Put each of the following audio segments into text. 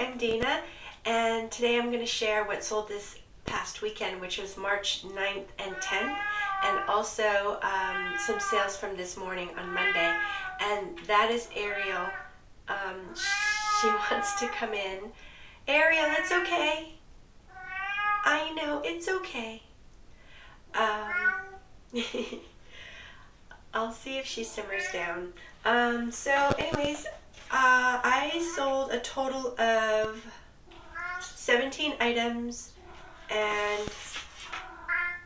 I'm Dana, and today I'm going to share what sold this past weekend, which was March 9th and 10th, and also some sales from this morning on Monday. And that is Ariel. She wants to come in. Ariel, it's okay. I know, it's okay. I'll see if she simmers down. So anyways, I sold a total of 17 items, and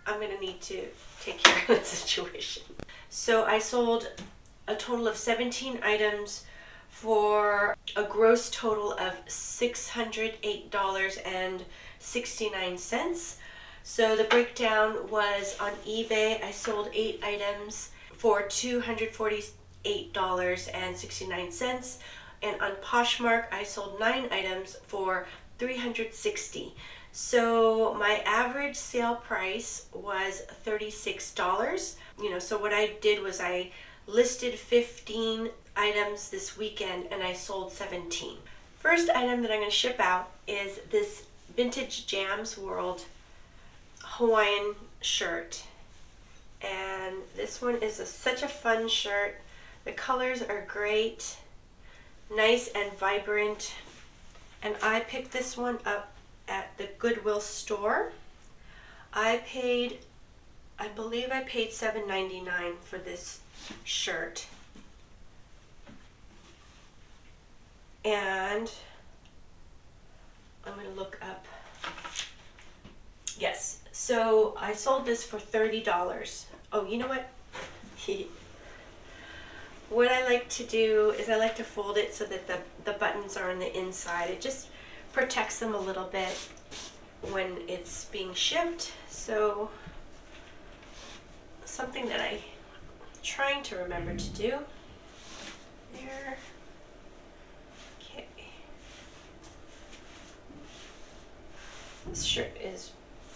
I'm gonna need to take care of the situation. So I sold a total of 17 items for a gross total of $608.69. So the breakdown was on eBay, I sold 8 items for $248.69, and on Poshmark I sold 9 items for $360. So my average sale price was $36. So what I did was I listed 15 items this weekend and I sold 17. First item that I'm going to ship out is this Vintage Jams World Hawaiian shirt. And this one is such a fun shirt. The colors are great, nice and vibrant. And I picked this one up at the Goodwill store. I believe I paid $7.99 for this shirt. And I'm going to look up. Yes, so I sold this for $30. Oh, you know what? What I like to do is I like to fold it so that the buttons are on the inside. It just protects them a little bit when it's being shipped. So something that I'm trying to remember to do. There. Okay. This shirt is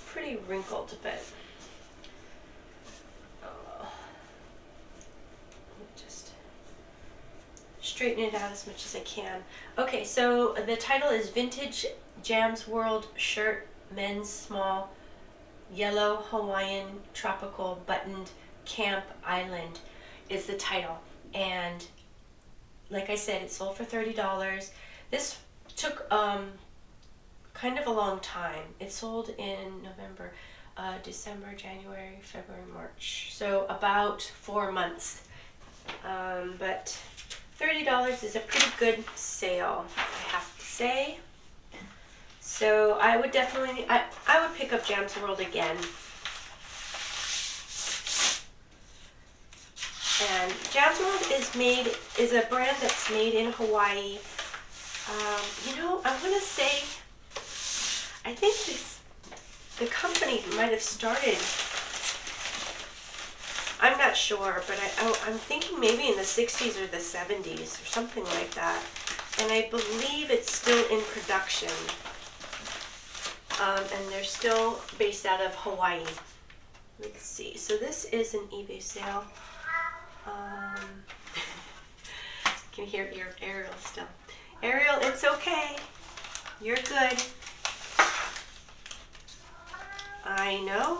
pretty wrinkled, but just straighten it out as much as I can. Okay, so the title is Vintage Jams World Shirt, Men's Small, Yellow Hawaiian Tropical Buttoned Camp Island is the title. And like I said, it sold for $30. This took kind of a long time. It sold in November, December, January, February, March. So about 4 months. But $30 is a pretty good sale, I have to say. So I would definitely, I would pick up Jams World again. And Jams World is a brand that's made in Hawaii. I want to say, I think the company might have started, I'm not sure, but I'm thinking maybe in the 60s or the 70s or something like that. And I believe it's still in production. And they're still based out of Hawaii. Let's see. So this is an eBay sale. You can hear Ariel still. Ariel, it's okay. You're good. I know.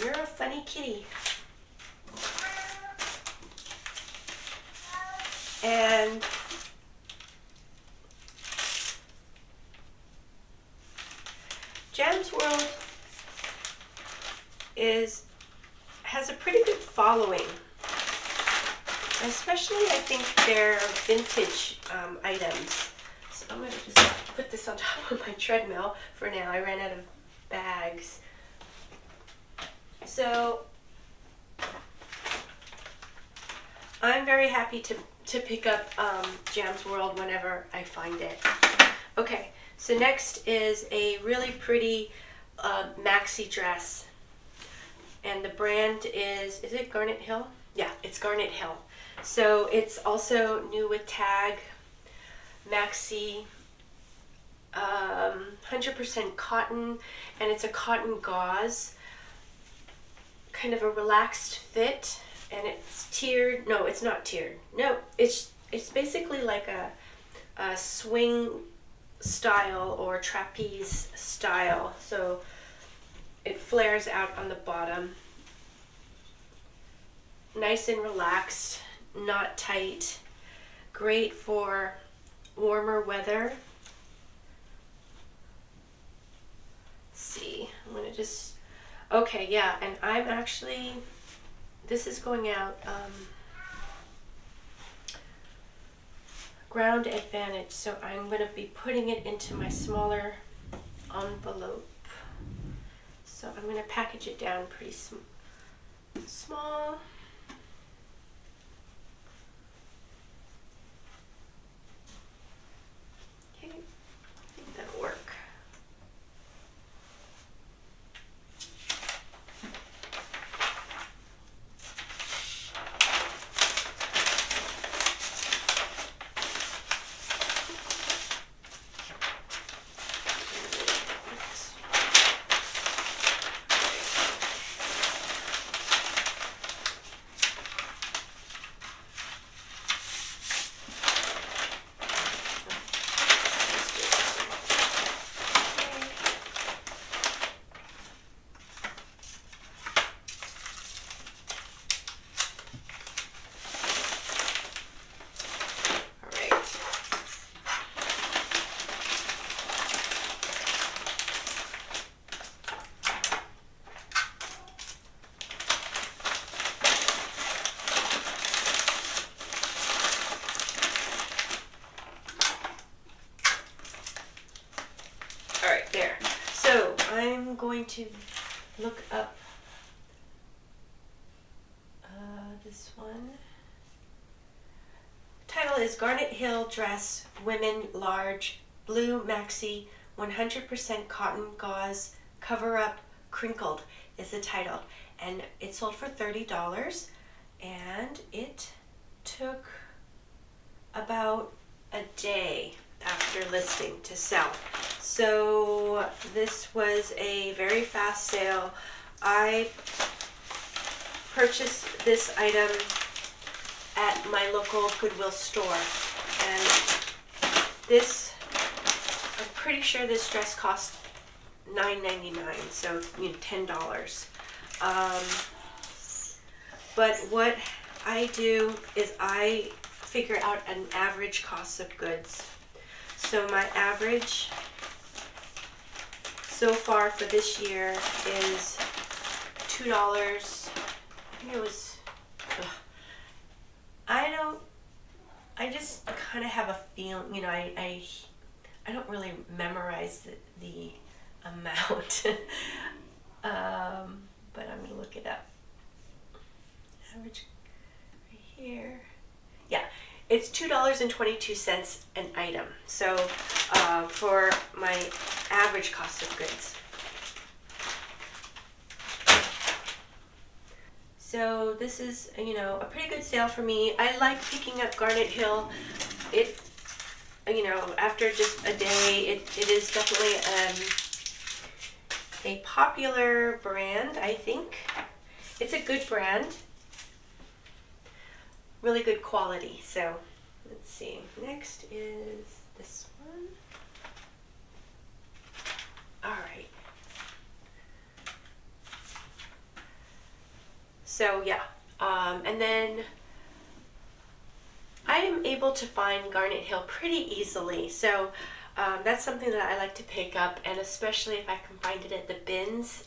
You're a funny kitty. And Jams World has a pretty good following. Especially, I think, their vintage items. So I'm going to just put this on top of my treadmill for now. I ran out of bags. So I'm very happy to pick up Jams World whenever I find it. Okay, so next is a really pretty maxi dress. And the brand is it Garnet Hill? Yeah, it's Garnet Hill. So it's also new with tag, maxi, 100% cotton, and it's a cotton gauze, kind of a relaxed fit, and it's tiered. No, it's not tiered. No, it's basically like a swing style or trapeze style. So it flares out on the bottom. Nice and relaxed, not tight. Great for warmer weather. Let's see, I'm gonna just, okay, yeah, and I'm actually, this is going out ground advantage, so I'm going to be putting it into my smaller envelope. So I'm going to package it down pretty small. Okay, I think that'll work. I'm going to look up this one. Title is Garnet Hill Dress, Women Large, Blue Maxi, 100% Cotton Gauze, Cover Up, Crinkled is the title. And it sold for $30, and it took about a day after listing to sell. So this was a very fast sale. I purchased this item at my local Goodwill store, and this, I'm pretty sure this dress cost $9.99, so $10. But what I do is I figure out an average cost of goods. So my average so far for this year is $2. I think it was, I just kind of have a feeling, I don't really memorize the amount, but I'm gonna look it up. Average right here. Yeah, it's $2.22 an item. So for my average cost of goods. So this is, a pretty good sale for me. I like picking up Garnet Hill. It, after just a day, it is definitely a popular brand, I think. It's a good brand. Really good quality. So let's see. Next is this one. All right. So yeah, and then I am able to find Garnet Hill pretty easily. So that's something that I like to pick up, and especially if I can find it at the bins.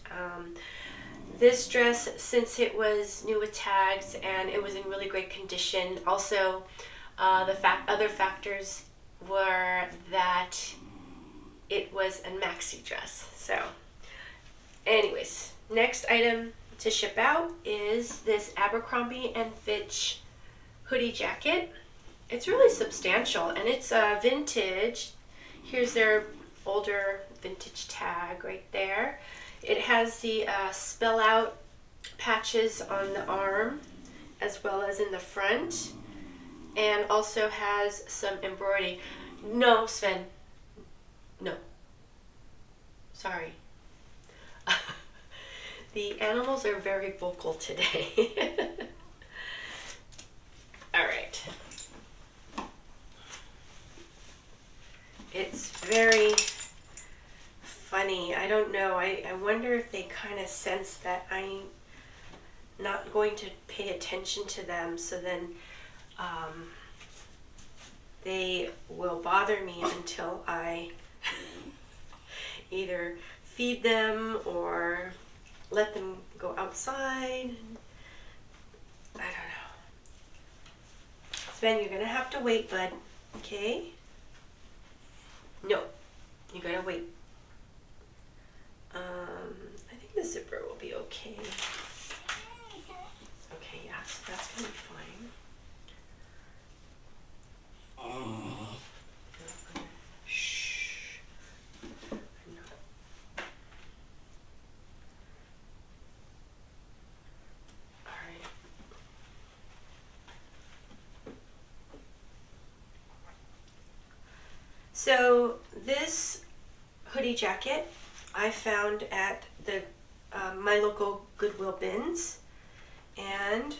This dress, since it was new with tags and it was in really great condition, also other factors were that it was a maxi dress. So anyways, next item to ship out is this Abercrombie & Fitch hoodie jacket. It's really substantial, and it's vintage. Here's their older vintage tag right there. It has the spell out patches on the arm as well as in the front, and also has some embroidery. No, Sven. No. Sorry. The animals are very vocal today. All right. it's very funny. I don't know. I wonder if they kind of sense that I'm not going to pay attention to them, so then they will bother me until I either feed them or let them go outside. I don't know. Sven, you're gonna have to wait, bud. Okay? No, you gotta wait. I think the zipper will be okay. Okay, yeah, so that's gonna be fine. Shh. Alright. So this hoodie jacket I found at the my local Goodwill bins, and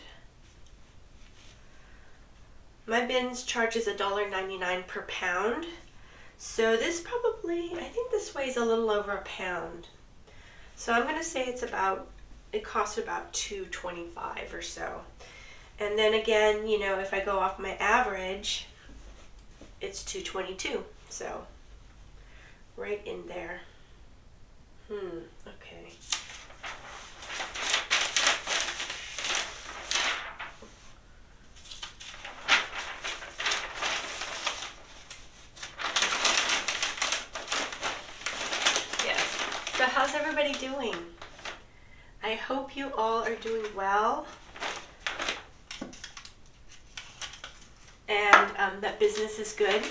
my bins charges $1.99 per pound. So this probably, I think this weighs a little over a pound. So I'm gonna say it costs about $2.25 or so. And then again, you know, if I go off my average, it's $2.22. So right in there. Okay. Yeah. So how's everybody doing? I hope you all are doing well. And that business is good.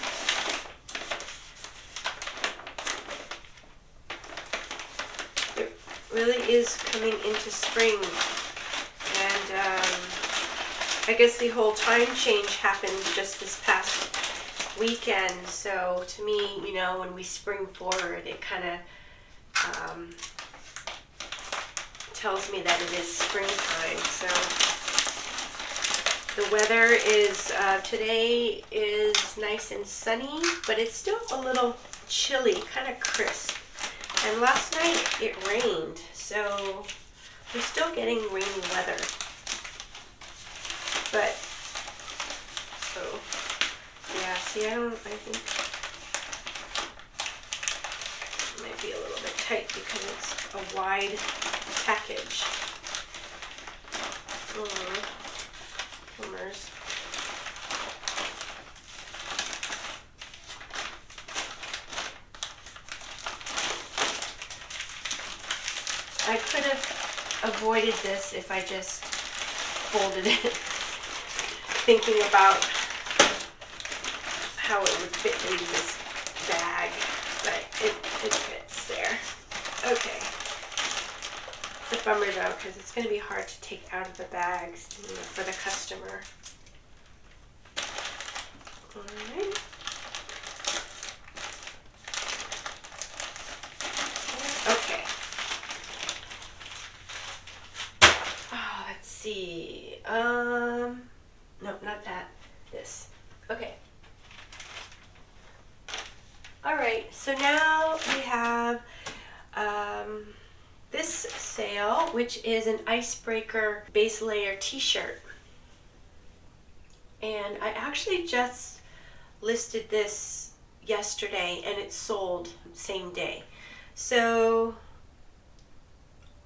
Really is coming into spring, and I guess the whole time change happened just this past weekend, so to me, you know, when we spring forward, it kind of tells me that it is springtime. So the weather is today is nice and sunny, but it's still a little chilly, kind of crisp. And last night it rained, so we're still getting rainy weather. But, oh, yeah, see, I think it might be a little bit tight because it's a wide package. Plumbers. I could have avoided this if I just folded it, thinking about how it would fit into this bag, but it fits there. Okay. It's a bummer though, because it's going to be hard to take out of the bags, you know, for the customer. Alright. Okay. Let's see. No, not that. This. Okay. Alright, so now we have this sale, which is an icebreaker base layer t-shirt. And I actually just listed this yesterday and it sold same day. So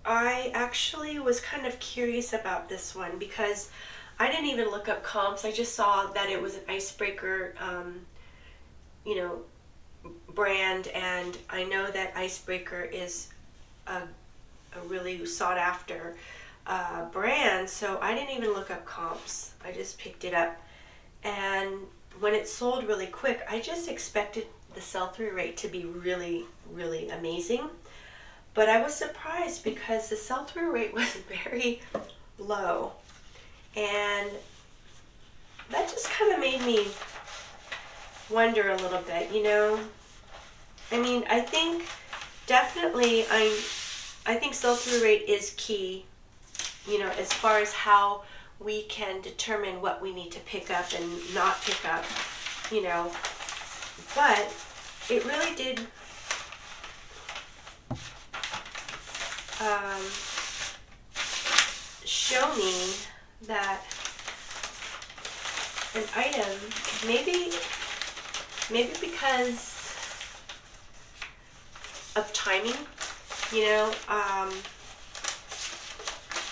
I actually was kind of curious about this one because I didn't even look up comps. I just saw that it was an icebreaker, you know, brand, and I know that icebreaker is a really sought after brand, so I didn't even look up comps. I just picked it up, and when it sold really quick, I just expected the sell-through rate to be really, really amazing. But I was surprised because the sell-through rate was very low. And that just kind of made me wonder a little bit, you know. I mean, I think definitely I think sell-through rate is key, you know, as far as how we can determine what we need to pick up and not pick up, you know. But it really did show me that an item, maybe because of timing, you know,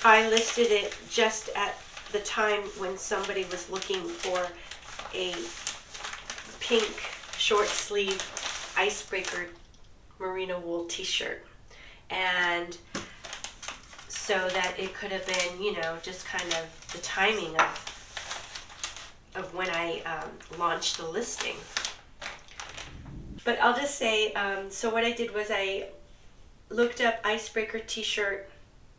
I listed it just at the time when somebody was looking for a pink short sleeve icebreaker merino wool t-shirt, and so that it could have been, you know, just kind of the timing of when I launched the listing. But I'll just say, so what I did was I looked up icebreaker t-shirt,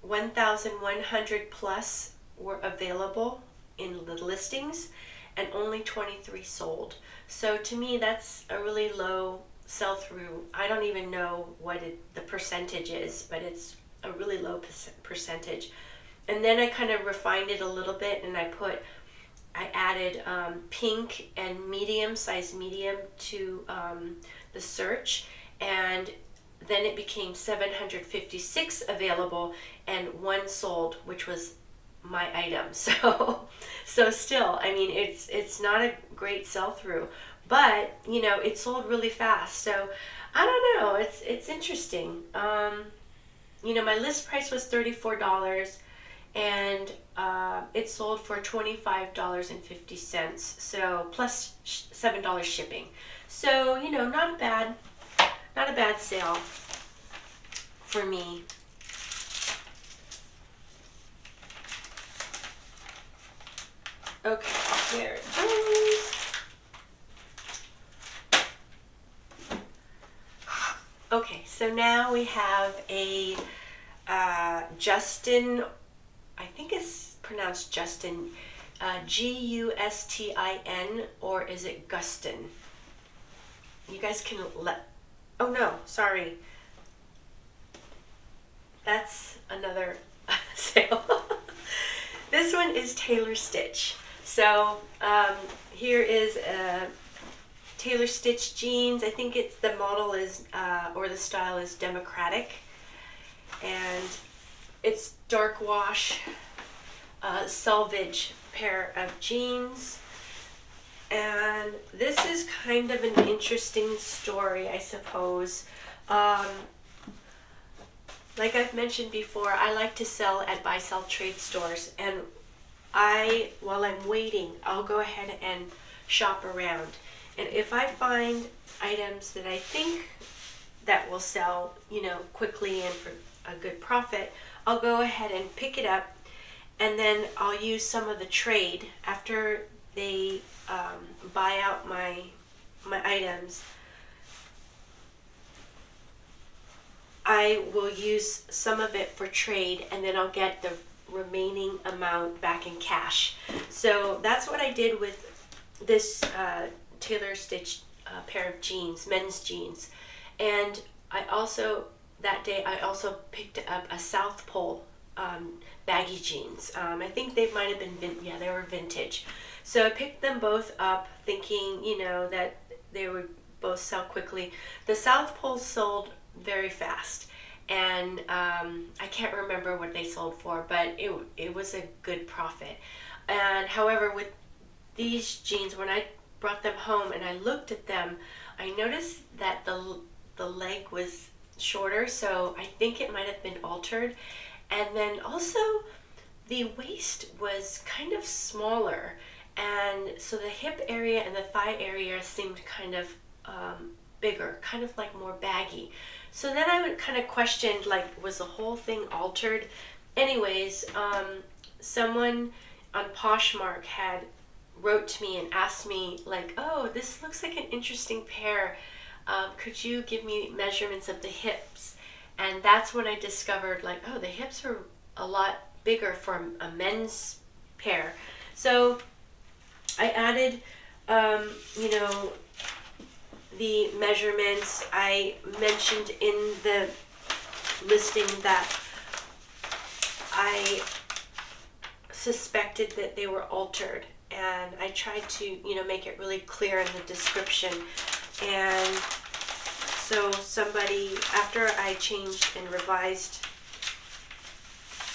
1,100 plus were available in the listings and only 23 sold. So to me, that's a really low sell-through. I don't even know what the percentage is, but it's a really low percentage. And then I kind of refined it a little bit, and I added pink and medium, size medium to the search, and then it became 756 available and 1 sold, which was my item. So still, I mean, it's not a great sell-through, but you know, it sold really fast. So I don't know, it's interesting. You know, my list price was $34, and it sold for $25.50, so plus $7 shipping. So, you know, not a bad sale for me. Okay, there it goes. Okay, so now we have a Justin, I think it's pronounced Justin, Gustin, or is it Gustin? You guys can oh no, sorry. That's another sale. This one is Tailor Stitch. So here is a Tailor Stitch jeans. I think it's the model is, or the style is Democratic. And it's dark wash, selvage pair of jeans. And this is kind of an interesting story, I suppose. Like I've mentioned before, I like to sell at buy-sell trade stores, and while I'm waiting, I'll go ahead and shop around. And if I find items that I think that will sell, you know, quickly and for a good profit, I'll go ahead and pick it up, and then I'll use some of the trade after they buy out my items. I will use some of it for trade, and then I'll get the remaining amount back in cash. So that's what I did with this Tailor Stitch pair of jeans, men's jeans. And I also, that day, I also picked up a South Pole baggy jeans. I think they might have been, they were vintage. So I picked them both up thinking, you know, that they would both sell quickly. The South Pole sold very fast, and I can't remember what they sold for, but it was a good profit. And however, with these jeans, when I brought them home and I looked at them, I noticed that the leg was shorter, so I think it might have been altered. And then also the waist was kind of smaller, and so the hip area and the thigh area seemed kind of bigger, kind of like more baggy. So then I would kind of question, like, was the whole thing altered? Anyways, someone on Poshmark had wrote to me and asked me, like, oh, this looks like an interesting pair. Could you give me measurements of the hips? And that's when I discovered, like, oh, the hips are a lot bigger for a men's pair. So I added, you know, the measurements. I mentioned in the listing that I suspected that they were altered, and I tried to, you know, make it really clear in the description. And So somebody, after I changed and revised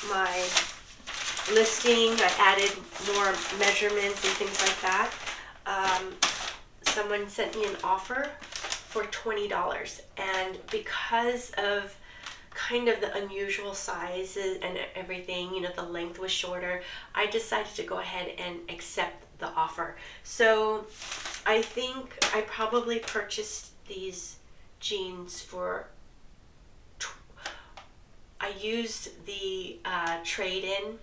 my listing, I added more measurements and things like that. Someone sent me an offer for $20, and because of kind of the unusual size and everything, you know, the length was shorter, I decided to go ahead and accept the offer. So I think I probably purchased these jeans for I used the trade-in,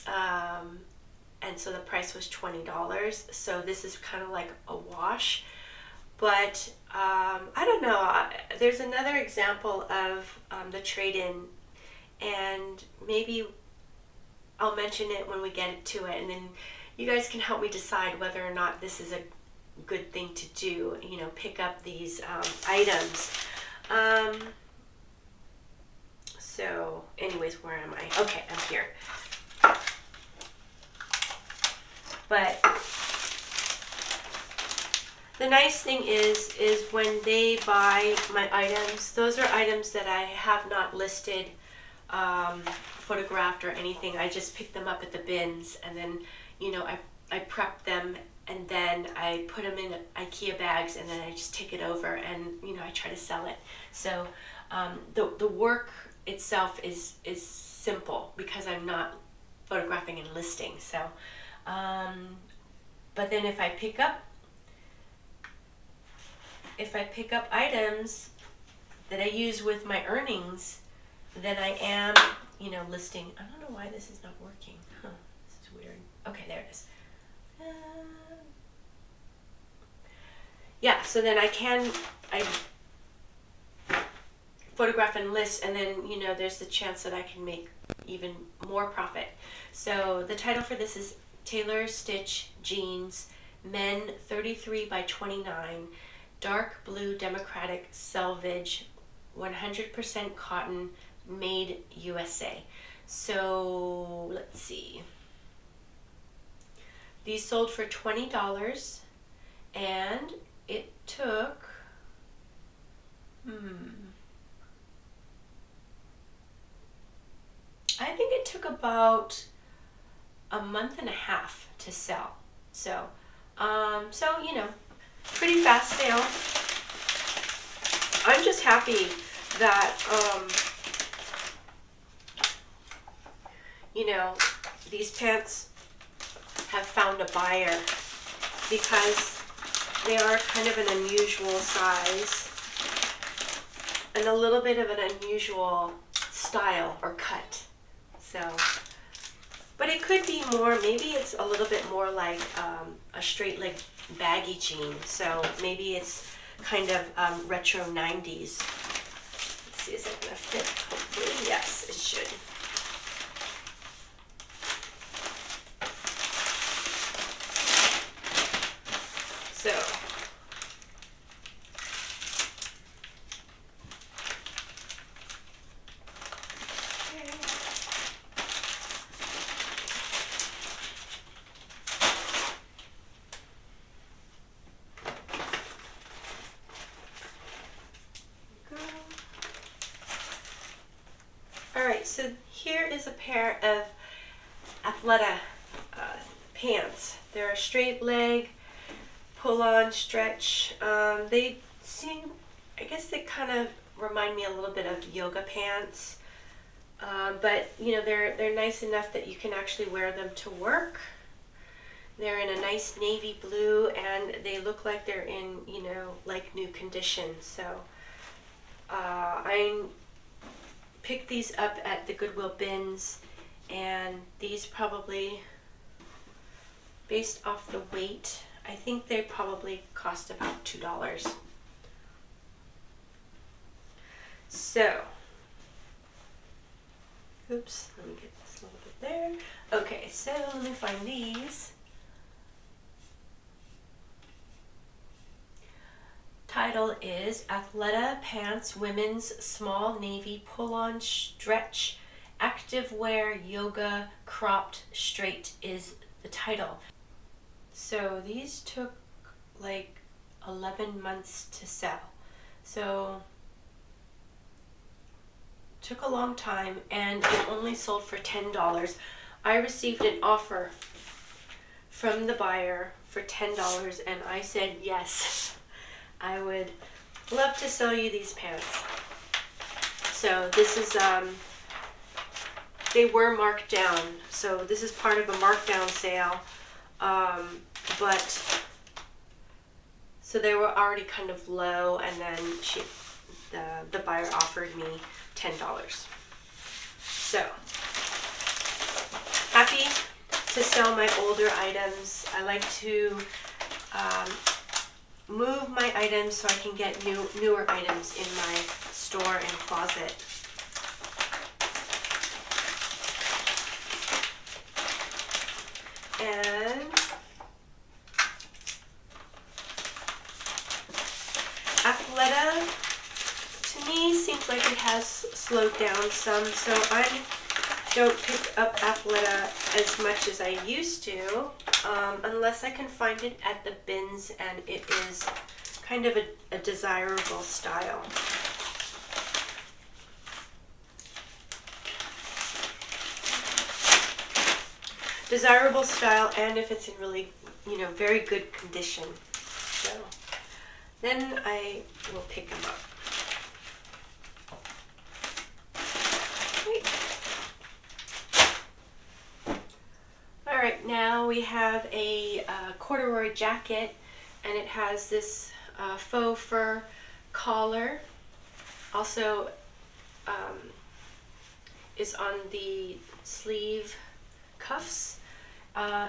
and so the price was $20. So this is kind of like a wash. But I don't know. There's another example of the trade-in, and maybe I'll mention it when we get to it, and then you guys can help me decide whether or not this is a good thing to do. You know, pick up these items. So, anyways, where am I? Okay, I'm here. But the nice thing is when they buy my items, those are items that I have not listed, photographed or anything. I just pick them up at the bins, and then, you know, I prep them, and then I put them in IKEA bags, and then I just take it over, and, you know, I try to sell it. So the work itself is simple because I'm not photographing and listing. So, but then if I pick up items that I use with my earnings, then I am, you know, listing. I don't know why this is not working. Huh, this is weird. Okay, there it is. Yeah, so then I photograph and list, and then, you know, there's the chance that I can make even more profit. So the title for this is Tailor Stitch Jeans, Men 33 by 29, dark blue democratic selvage, 100% cotton, made USA. So let's see. These sold for $20, and it took I think it took about a month and a half to sell. So, so, you know, pretty fast sale. I'm just happy that, you know, these pants have found a buyer, because they are kind of an unusual size and a little bit of an unusual style or cut. So, but it could be more, maybe it's a little bit more like a straight leg baggy jean. So maybe it's kind of retro 90s. Let's see, is it gonna fit? Hopefully, yes, it should. So, alright, so here is a pair of Athleta pants. They're a straight leg, pull on, stretch. They seem, I guess they kind of remind me a little bit of yoga pants. But, you know, they're nice enough that you can actually wear them to work. They're in a nice navy blue, and they look like they're in, you know, like new condition. So I picked these up at the Goodwill bins, and these probably, based off the weight, I think they probably cost about $2. So, oops, let me get this a little bit there. Okay, so let me find these. Title is Athleta Pants Women's Small Navy Pull-On Stretch Activewear Yoga Cropped Straight is the title. So these took like 11 months to sell. So Took a long time, and it only sold for $10. I received an offer from the buyer for $10, and I said yes. I would love to sell you these pants. So this is, they were marked down. So this is part of a markdown sale. But, so they were already kind of low, and then the buyer offered me $10. So, happy to sell my older items. I like to move my items so I can get newer items in my store and closet. And Athleta, to me, seems like it has slowed down some, so I don't pick up Athleta as much as I used to, unless I can find it at the bins and it is kind of a desirable style. Desirable style, and if it's in really, very good condition. So then I will pick them up. Great. All right, now we have a corduroy jacket, and it has this faux fur collar. Also is on the sleeve cuffs.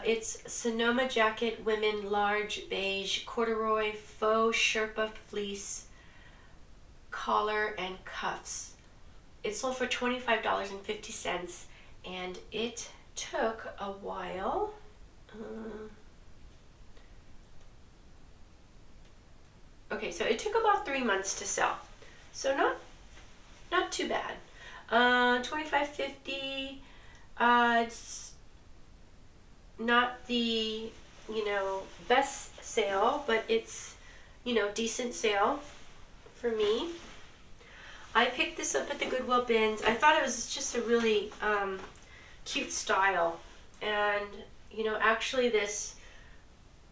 It's Sonoma jacket, women, large, beige, corduroy, faux Sherpa fleece, collar, and cuffs. It sold for $25.50, and it took a while. Okay, so it took about 3 months to sell. So not too bad. $25.50. It's not the best sale, but it's decent sale for me. I picked this up at the Goodwill bins. I thought it was just a really cute style, and actually this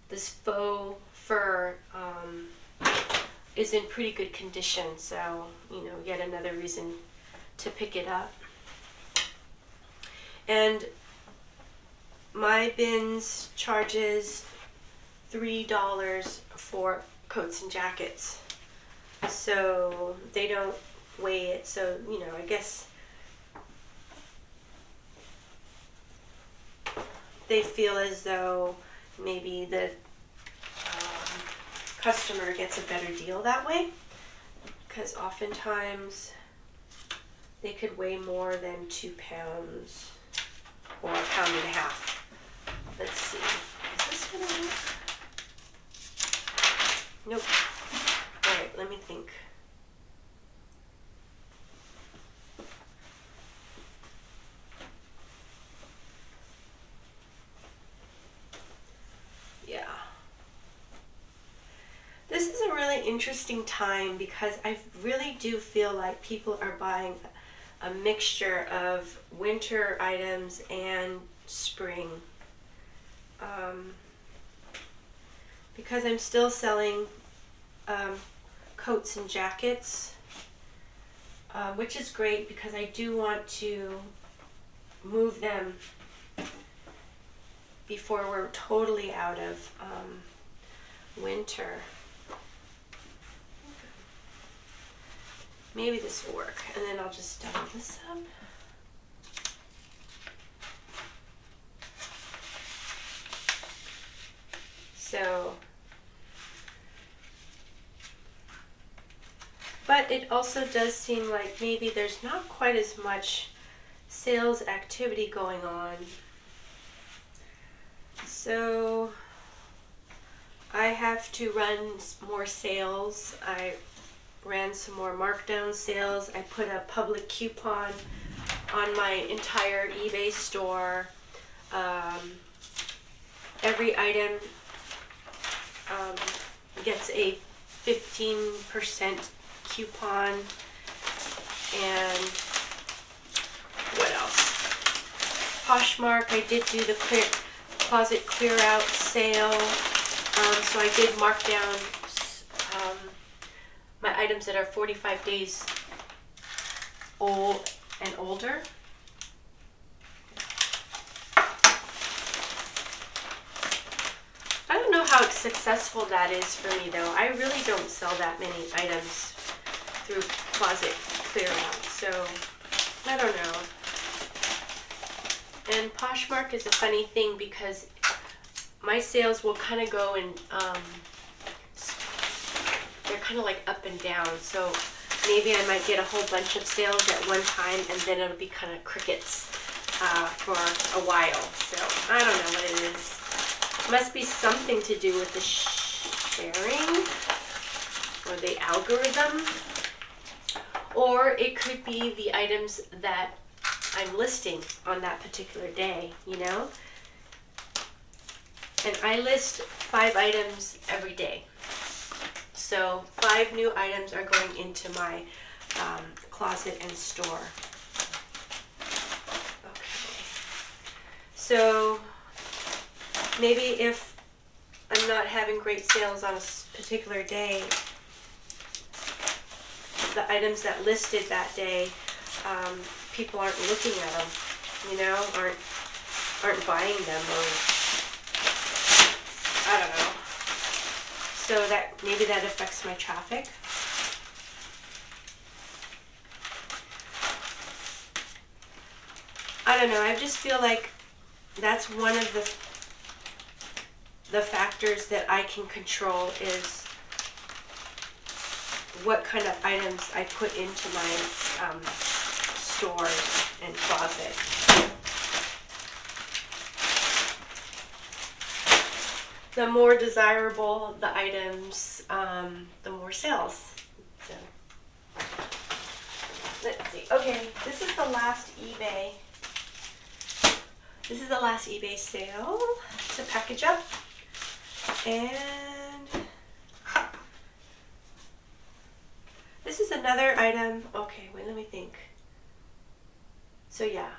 faux fur is in pretty good condition, so yet another reason to pick it up. And my bins charges $3 for coats and jackets, so they don't weigh it, so I guess they feel as though maybe the customer gets a better deal that way, because oftentimes they could weigh more than 2 pounds or 1.5 pounds. Let's see. Is this gonna work? Nope. Alright, let me think. Yeah. This is a really interesting time because I really do feel like people are buying a mixture of winter items and spring. Because I'm still selling coats and jackets, which is great because I do want to move them before we're totally out of winter. Maybe this will work, and then I'll just double this up. So, but it also does seem like maybe there's not quite as much sales activity going on. So I have to run more sales. I ran some more markdown sales. I put a public coupon on my entire eBay store. Every item gets a 15% coupon, and What else? Poshmark, I did do the closet clear out sale. So I did mark down my items that are 45 days old and older. I don't know how successful that is for me though. I really don't sell that many items through closet clear out, so I don't know. And Poshmark is a funny thing because my sales will kind of go in, they're kind of like up and down. So maybe I might get a whole bunch of sales at one time and then it'll be kind of crickets for a while. So I don't know what it is. Must be something to do with the sharing or the algorithm. Or it could be the items that I'm listing on that particular day, you know? And I list 5 items every day. So 5 new items are going into my closet and store. Okay. So maybe if I'm not having great sales on a particular day, the items that listed that day, people aren't looking at them, you know, aren't buying them, or I don't know. So that maybe that affects my traffic. I don't know. I just feel like that's one of the factors that I can control is what kind of items I put into my stores and closet. The more desirable the items, the more sales. So, let's see. Okay, this is the last eBay. This is the last eBay sale to package up. And this is another item. Okay, wait, let me think. So yeah.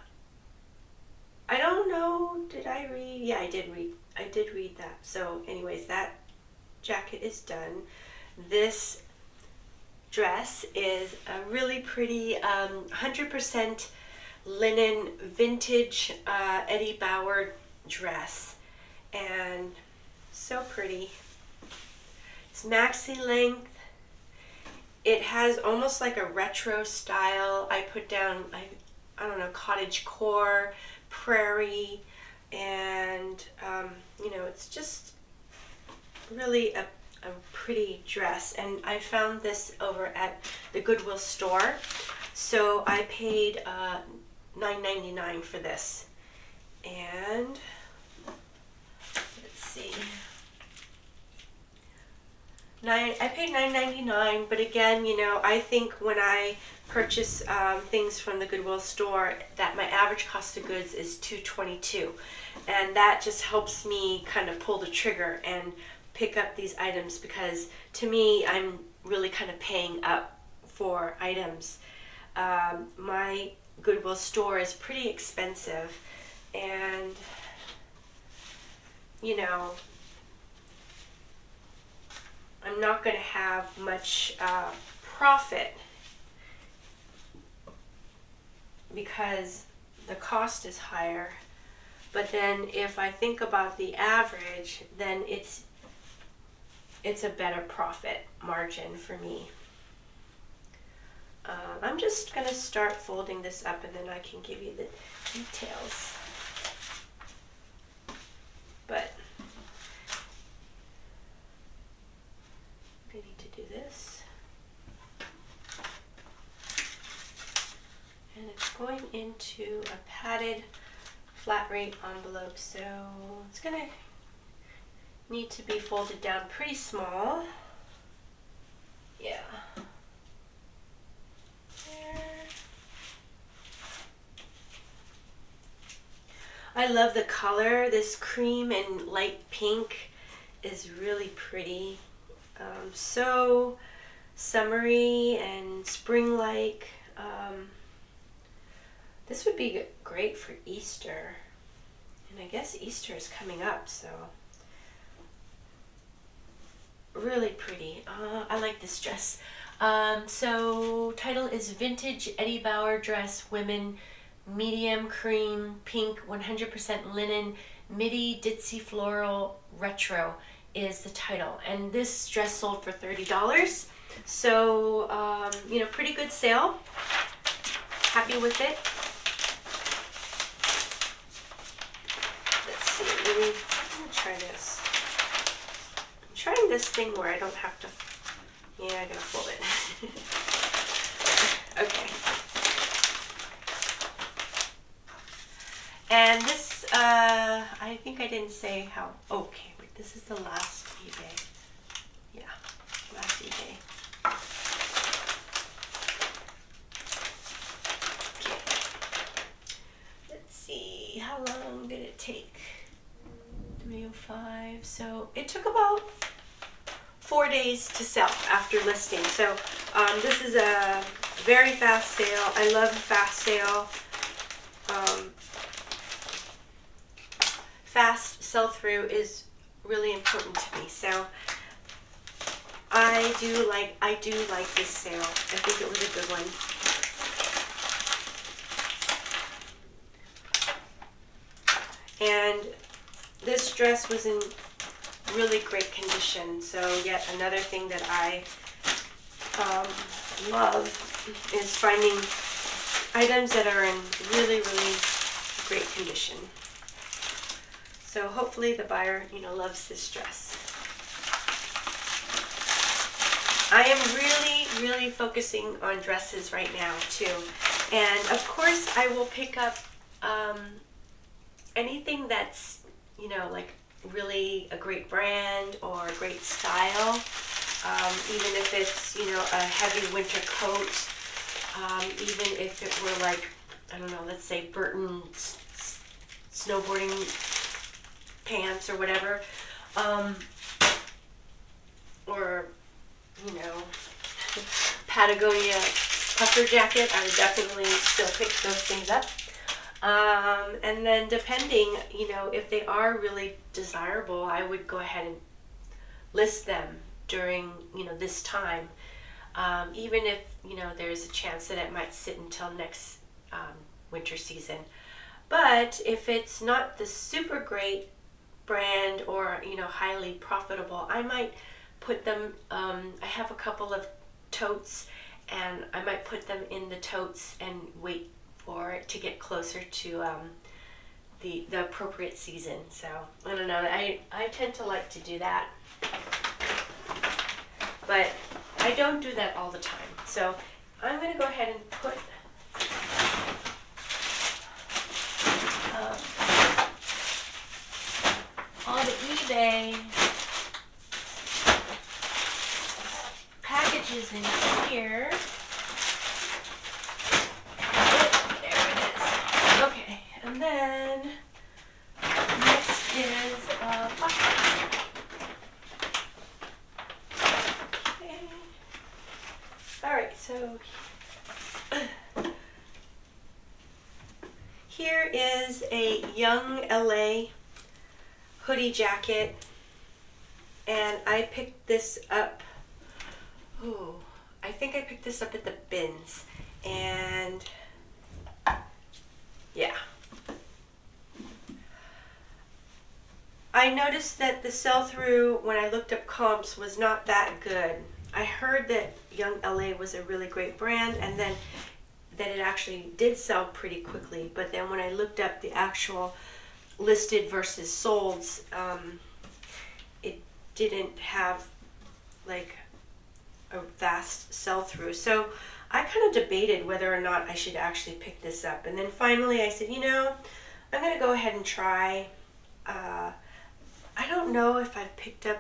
I don't know, did I read? Yeah, I did read that. So anyways, that jacket is done. This dress is a really pretty 100% linen vintage Eddie Bauer dress, and so pretty. It's maxi length. It has almost like a retro style. I put down, I don't know, cottage core, prairie, and you know, it's just really a pretty dress. And I found this over at the Goodwill store, so I paid $9.99 for this. And let's see, I paid $9.99, but again, you know, I think when I purchase things from the Goodwill store, that my average cost of goods is $2.22, and that just helps me kind of pull the trigger and pick up these items, because to me, I'm really kind of paying up for items. My Goodwill store is pretty expensive, and you know, I'm not going to have much profit because the cost is higher. But then if I think about the average, then it's a better profit margin for me. I'm just going to start folding this up, and then I can give you the details. But I need to do this. And it's going into a padded flat rate envelope, so it's going to need to be folded down pretty small. Yeah. There. I love the color. This cream and light pink is really pretty. So summery and spring-like. This would be great for Easter. And I guess Easter is coming up, so really pretty. I like this dress. So title is Vintage Eddie Bauer Dress, Women, Medium Cream, Pink, 100% Linen, Midi Ditzy Floral Retro is the title. And this dress sold for $30. So, you know, pretty good sale. Happy with it. Let's see, I'm gonna try this. I'm trying this thing where I don't have to, yeah, I gotta fold it. Okay. And this, I think I didn't say how, okay, wait, this is the last eBay. Yeah, last eBay. How long did it take? 305. So it took about 4 days to sell after listing. So this is a very fast sale. I love fast sale. Fast sell through is really important to me. So I do like this sale. I think it was a good one. And this dress was in really great condition. So yet another thing that I love is finding items that are in really, really great condition. So hopefully the buyer, you know, loves this dress. I am really, really focusing on dresses right now too. And of course I will pick up anything that's, you know, like really a great brand or a great style, even if it's, you know, a heavy winter coat, even if it were like, I don't know, let's say Burton snowboarding pants or whatever, or, you know, Patagonia puffer jacket, I would definitely still pick those things up. And then depending, you know, if they are really desirable, I would go ahead and list them during, you know, this time. Even if, you know, there's a chance that it might sit until next winter season. But if it's not the super great brand or, you know, highly profitable, I might put them, I have a couple of totes and I might put them in the totes and wait for it to get closer to the appropriate season. So I don't know, I tend to like to do that, but I don't do that all the time. So I'm going to go ahead and put on eBay packages in here. And then next is Poshmark. Okay. All right, so here is a Young LA hoodie jacket, and I picked this up. Ooh, I think I picked this up at the bins, and yeah. I noticed that the sell-through when I looked up comps was not that good. I heard that Young LA was a really great brand and then that it actually did sell pretty quickly, but then when I looked up the actual listed versus solds, it didn't have like a vast sell-through. So I kind of debated whether or not I should actually pick this up, and then finally I said, you know, I'm going to go ahead and try. I don't know if I've picked up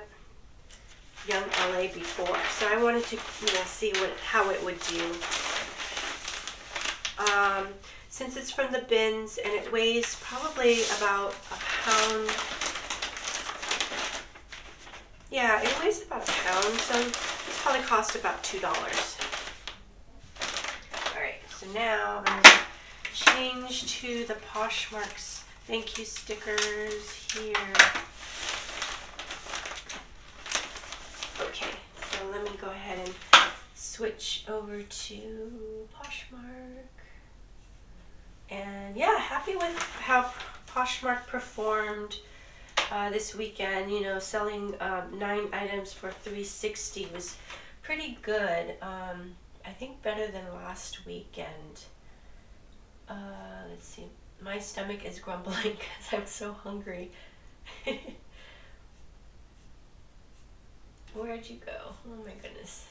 Young LA before, so I wanted to, you know, see how it would do. Since it's from the bins and it weighs probably about a pound. Yeah, it weighs about a pound, so it's probably cost about $2. Alright, so now I'm going to change to the Poshmark thank you stickers here. Okay, so let me go ahead and switch over to Poshmark. And yeah, happy with how Poshmark performed this weekend. You know, selling 9 items for $360 was pretty good. I think better than last weekend. Let's see. My stomach is grumbling because I'm so hungry. Where'd you go? Oh my goodness.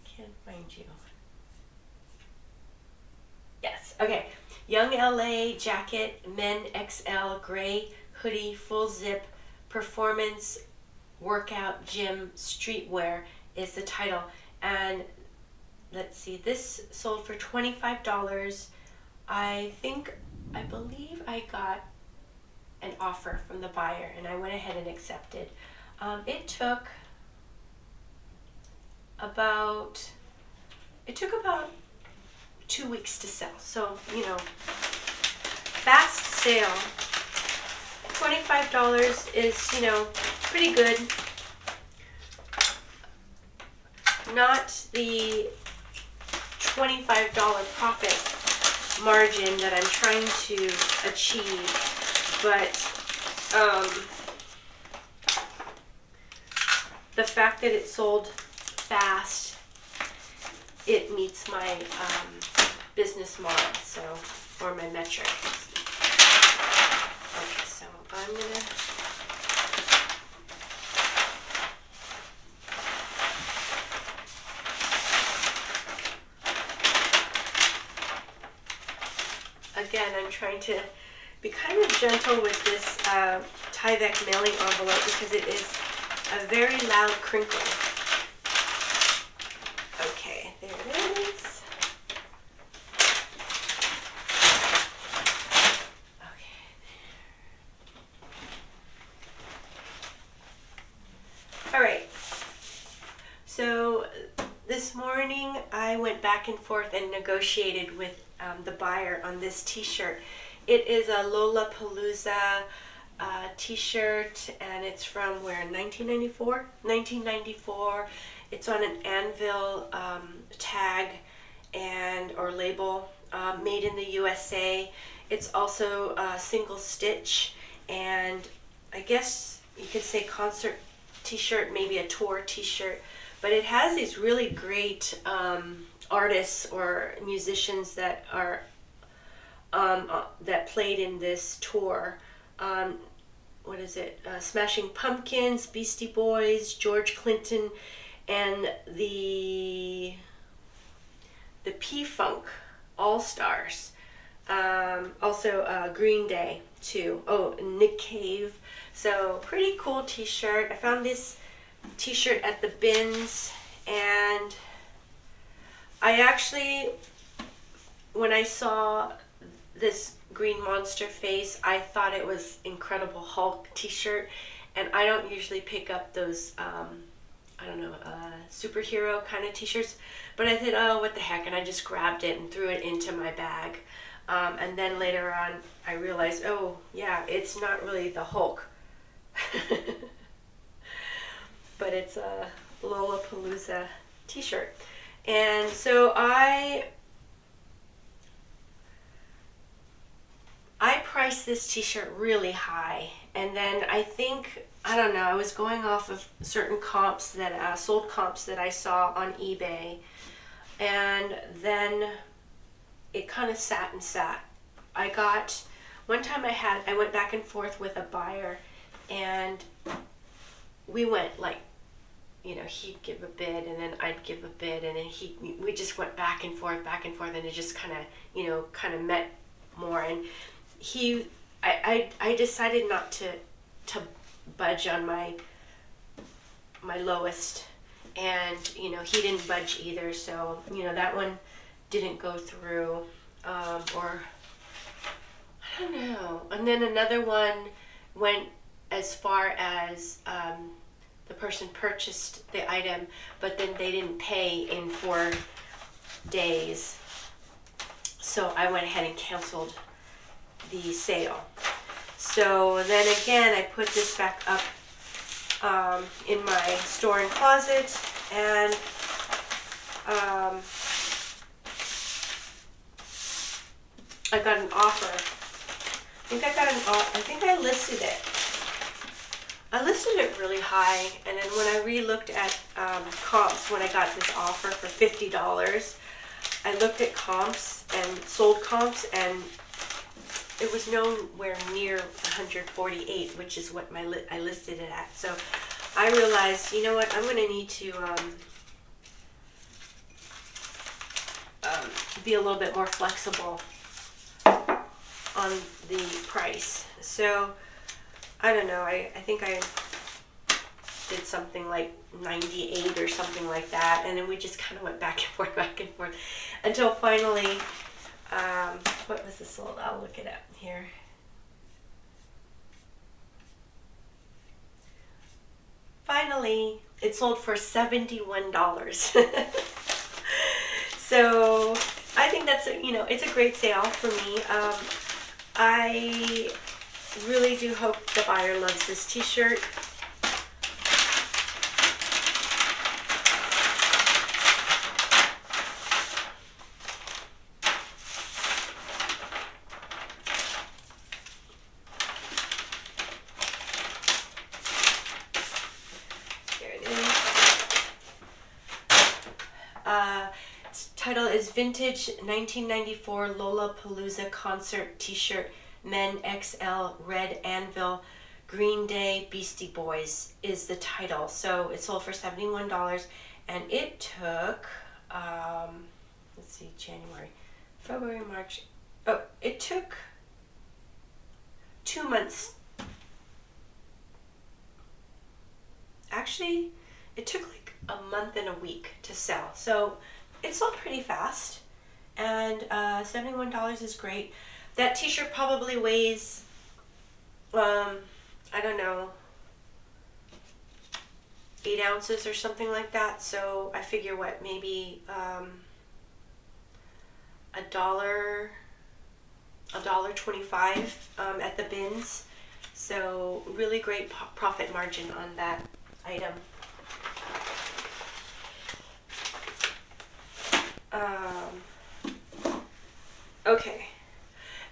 Can't find you. Yes, okay. Young LA jacket, men XL, gray hoodie, full zip, performance, workout, gym, streetwear is the title. And let's see, this sold for $25. I believe I got an offer from the buyer and I went ahead and accepted. It took about 2 weeks to sell. So, you know, fast sale. $25 is, you know, pretty good. Not the $25 profit margin that I'm trying to achieve, but the fact that it sold fast, it meets my business model, so, or my metrics. Okay, so I'm gonna again, I'm trying to be kind of gentle with this Tyvek mailing envelope because it is a very loud crinkle. Okay, there it is. Okay. All right. So this morning I went back and forth and negotiated with the buyer on this t-shirt. It is a Lollapalooza t-shirt, and it's from where, 1994? 1994. It's on an anvil tag and or label, made in the USA. It's also a single stitch, and I guess you could say concert t-shirt, maybe a tour t-shirt, but it has these really great artists or musicians that are that played in this tour. What is it? Smashing Pumpkins, Beastie Boys, George Clinton, and the P-Funk All-Stars. Also Green Day too. Oh, Nick Cave. So pretty cool t-shirt. I found this t-shirt at the bins, and I actually, when I saw this green monster face, I thought it was Incredible Hulk t-shirt, and I don't usually pick up those superhero kind of t-shirts, but I thought, oh, what the heck, and I just grabbed it and threw it into my bag. And then later on I realized, oh yeah, it's not really the Hulk. But it's a Lollapalooza t-shirt. And so I priced this t-shirt really high, and then I don't know, I was going off of certain comps that sold comps that I saw on eBay, and then it kind of sat and sat. One time I went back and forth with a buyer, and we went like, you know, he'd give a bid and then I'd give a bid, and then we just went back and forth, and it just kind of met more. And I decided not to budge on my lowest, and you know, he didn't budge either, so you know, that one didn't go through, or I don't know. And then another one went as far as the person purchased the item, but then they didn't pay in 4 days. So I went ahead and canceled the sale. So then again, I put this back up in my store and closet, and I got an offer. I think I listed it. I listed it really high, and then when I re-looked at comps, when I got this offer for $50, I looked at comps and sold comps, and it was nowhere near 148, which is what I listed it at. So I realized, you know what, I'm going to need to be a little bit more flexible on the price. So I don't know, I think I did something like 98 or something like that, and then we just kind of went back and forth until finally, what was this sold? I'll look it up here. Finally, it sold for $71. So I think that's it's a great sale for me. I really do hope the buyer loves this t-shirt. Title is Vintage 1994 Lollapalooza Concert T-shirt, Men XL, Red Anvil, Green Day, Beastie Boys is the title. So it sold for $71, and it took, let's see, January, February, March. Oh, it took 2 months. Actually, it took like a month and a week to sell. So it sold pretty fast, and $71 is great. That t-shirt probably weighs, I don't know, 8 ounces or something like that. So I figure what, maybe $1.25 at the bins. So really great profit margin on that item. Okay,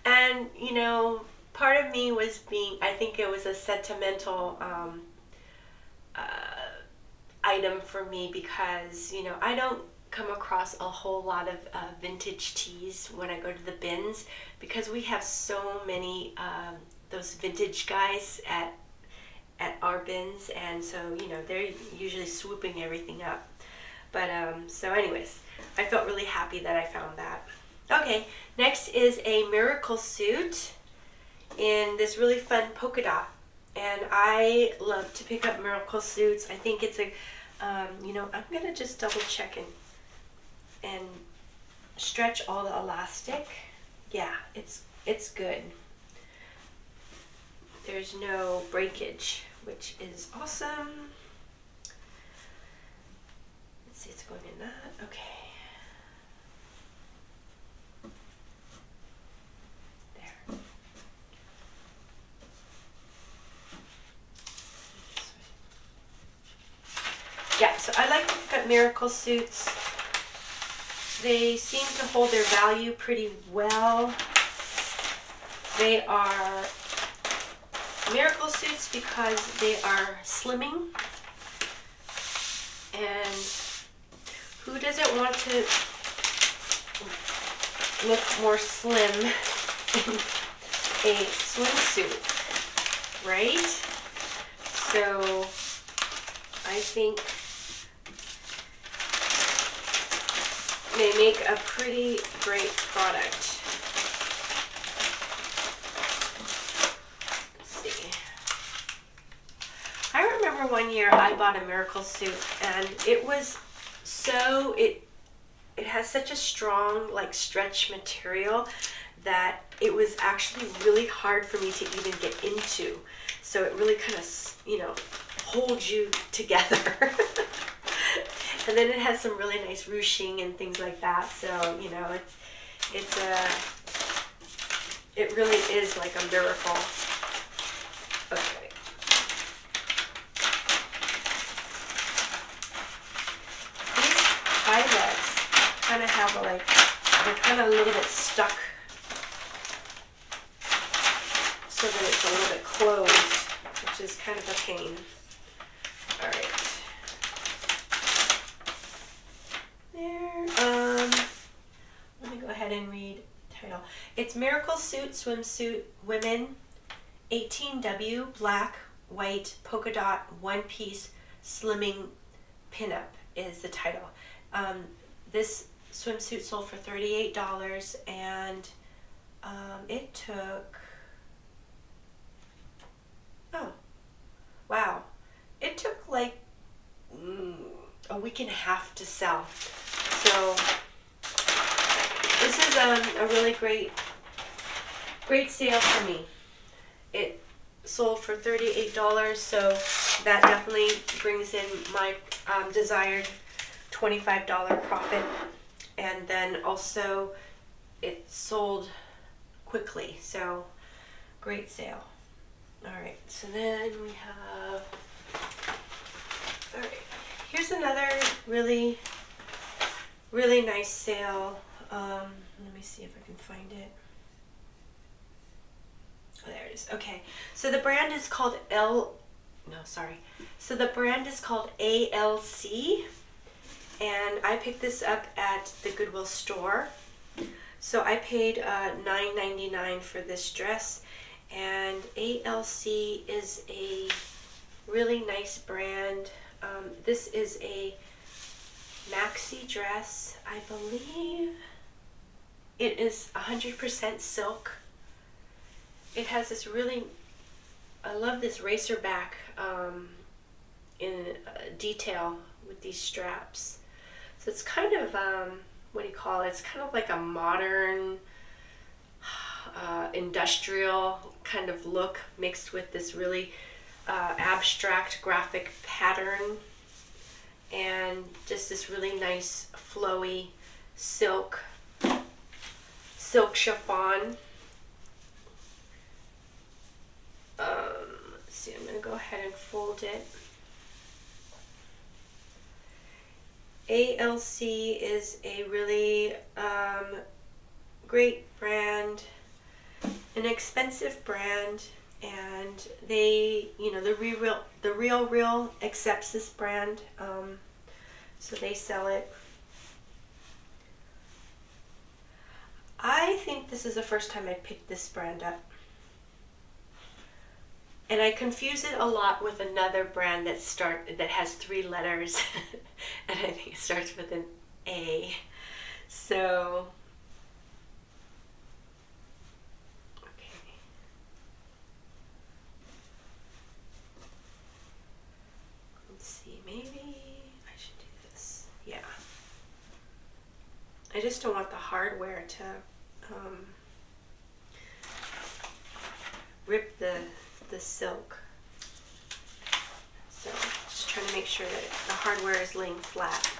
and part of me was I think it was a sentimental item for me, because I don't come across a whole lot of vintage tees when I go to the bins, because we have so many those vintage guys at our bins, and so they're usually swooping everything up. But so anyways, I felt really happy that I found that. Okay, next is a miracle suit in this really fun polka dot, and I love to pick up miracle suits. I think it's a I'm gonna just double check and stretch all the elastic. Yeah, it's good. There's no breakage, which is awesome. Let's see, it's going in that. Okay. There. Yeah, so I like to pick up miracle suits. They seem to hold their value pretty well. They are miracle suits because they are slimming, and who doesn't want to look more slim in a swimsuit, right? So I think they make a pretty great product. I remember one year I bought a miracle suit, and it was it has such a strong stretch material that it was actually really hard for me to even get into. So it really kind of holds you together. And then it has some really nice ruching and things like that. So It really is like a miracle. Okay. These eyelets kind of have they're kind of a little bit stuck, so that it's a little bit closed, which is kind of a pain. All right. There. Let me go ahead and read the title. It's Miracle Suit Swimsuit Women 18W Black, White, Polka Dot, One Piece Slimming Pinup is the title. This swimsuit sold for $38, and it took, oh, wow. It took like a week and a half to sell. So this is a really great sale for me. It sold for $38, so that definitely brings in my desired $25 profit. And then also it sold quickly, so great sale. All right, so then we have, all right, here's another really nice sale. Let me see if I can find it. Oh, there it is. Okay, so the brand is called So the brand is called ALC, and I picked this up at the Goodwill store. So I paid $9.99 for this dress, and ALC is a really nice brand. This is a maxi dress. I believe it is 100% silk. It has this I love this racer back in detail with these straps. So it's kind of, what do you call it? It's kind of like a modern, industrial kind of look mixed with this really abstract graphic pattern, and just this really nice flowy silk chiffon. Let's see, I'm going to go ahead and fold it. ALC is a really great brand, an expensive brand, and they, the Real accepts this brand, so they sell it. I think this is the first time I picked this brand up. And I confuse it a lot with another brand that has 3 letters, and I think it starts with an A. So, okay. Let's see, maybe I should do this. Yeah. I just don't want the hardware to rip the silk. So just trying to make sure that the hardware is laying flat.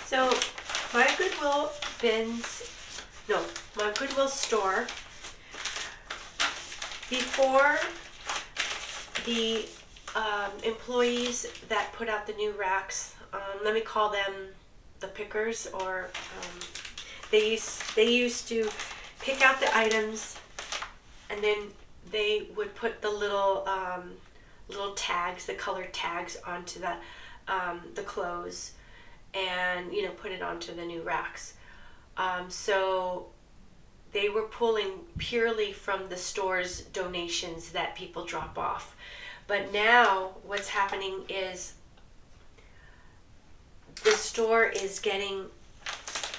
So my Goodwill store, before the employees that put out the new racks, let me call them the pickers, or they used to pick out the items, and then they would put the little tags, the colored tags, onto the clothes, and put it onto the new racks. So they were pulling purely from the store's donations that people drop off. But now what's happening is the store is getting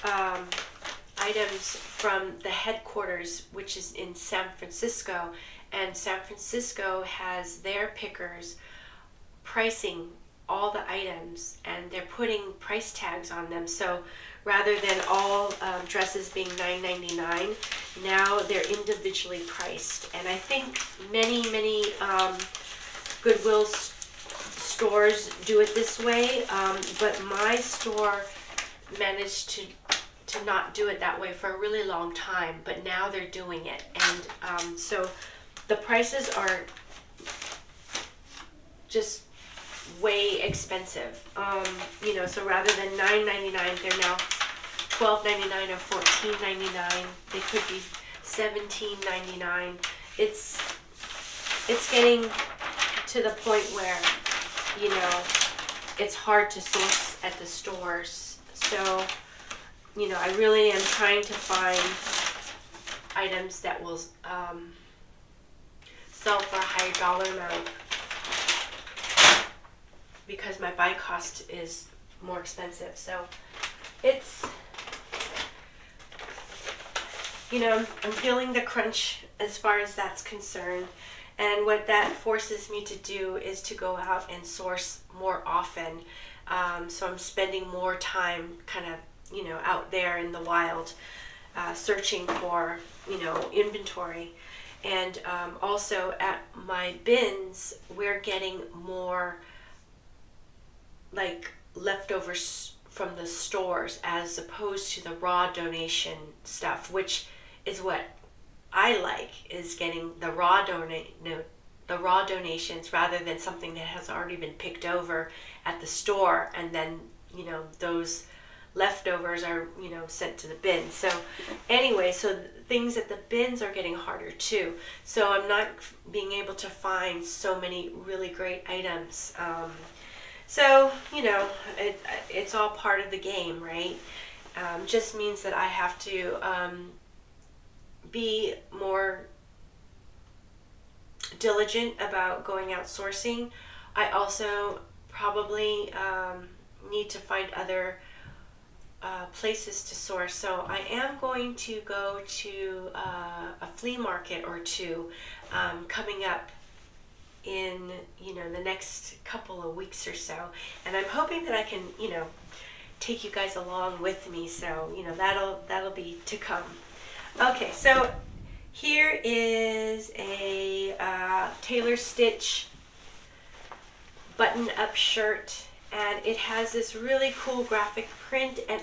items from the headquarters, which is in San Francisco, and San Francisco has their pickers pricing all the items, and they're putting price tags on them. So rather than all dresses being $9.99, Now they're individually priced, and I think many Goodwill stores do it this way, but my store managed to not do it that way for a really long time, but now they're doing it, and so the prices are just way expensive. You know, so rather than $9.99, they're now $12.99 or $14.99. They could be $17.99. It's getting to the point where, you know, it's hard to source at the stores. So, you know, I really am trying to find items that will sell for a higher dollar amount, because my buy cost is more expensive. So it's, you know, I'm feeling the crunch as far as that's concerned. And what that forces me to do is to go out and source more often. So I'm spending more time kind of, you know, out there in the wild, searching for, you know, inventory. And also at my bins, we're getting more like leftovers from the stores as opposed to the raw donation stuff, which is what I like, is getting the raw donations rather than something that has already been picked over at the store, and then, you know, those leftovers are, you know, sent to the bin. So anyway, so things at the bins are getting harder too. So I'm not being able to find so many really great items. So, you know, it's all part of the game, right? Just means that I have to be more diligent about going out sourcing. I also probably need to find other places to source. So I am going to go to a flea market or two coming up in, you know, the next couple of weeks or so, and I'm hoping that I can, you know, take you guys along with me. So, you know, that'll be to come. Okay, so here is a tailor stitch button-up shirt, and it has this really cool graphic print, and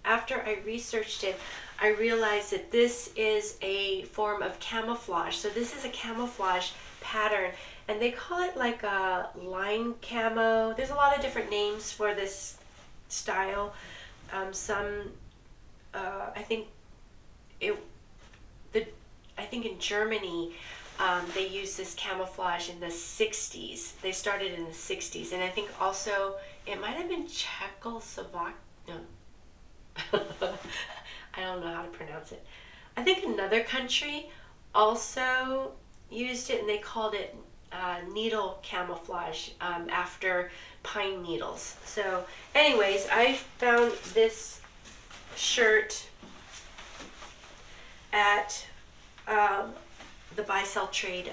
after I researched it, I realized that this is a form of camouflage. So this is a camouflage pattern, and they call it like a line camo. There's a lot of different names for this style. I think in Germany, they used this camouflage in the 60s. They started in the 60s, and I think also it might have been Czechoslovakia. No, I don't know how to pronounce it. I think another country also used it, and they called it needle camouflage, after pine needles. So anyways, I found this shirt at the buy sell trade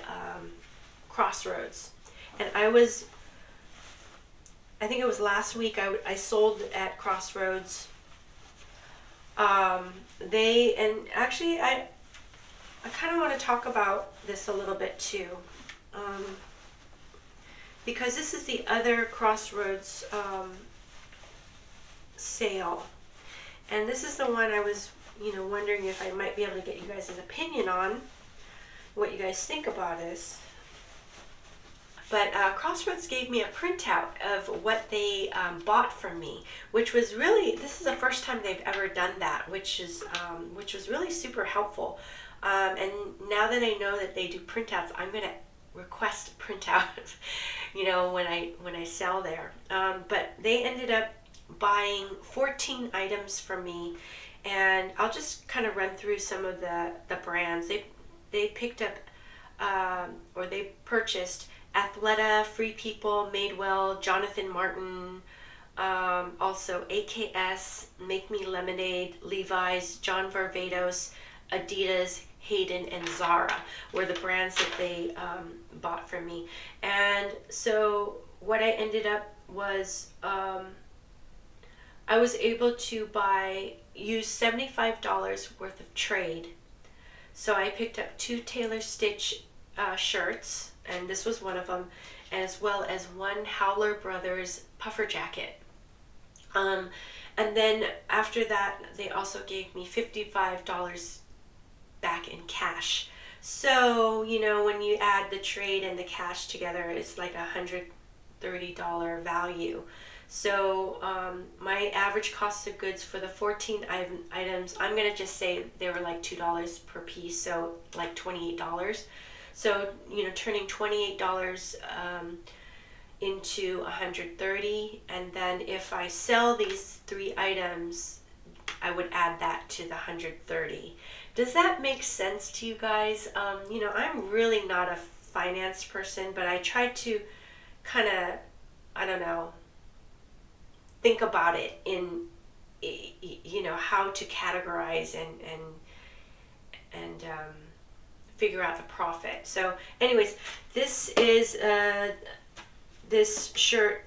crossroads, and I think it was last week I sold at Crossroads. I kind of want to talk about this a little bit too, because this is the other Crossroads sale, and this is the one I was, you know, wondering if I might be able to get you guys' opinion on what you guys think about this. But Crossroads gave me a printout of what they bought from me, which was really, this is the first time they've ever done that, which was really super helpful. And now that I know that they do printouts, I'm gonna request a printout, you know, when I sell there. But they ended up buying 14 items from me, and I'll just kind of run through some of the brands. They picked up, or they purchased Athleta, Free People, Madewell, Jonathan Martin, also AKS, Make Me Lemonade, Levi's, John Varvatos, Adidas, Hayden, and Zara were the brands that they bought from me. And so what I ended up was, I was able to use $75 worth of trade So I picked up 2 tailor stitch shirts, and this was one of them, as well as 1 Howler Brothers puffer jacket. And then after that, they also gave me $55 back in cash. So, you know, when you add the trade and the cash together, it's like $130 value. So my average cost of goods for the 14 items, I'm going to just say they were like $2 per piece, so like $28. So, you know, turning $28 into $130, and then if I sell these 3 items, I would add that to the $130. Does that make sense to you guys? You know, I'm really not a finance person, but I try to kind of, I don't know, think about it in, you know, how to categorize and figure out the profit. So anyways, this is this shirt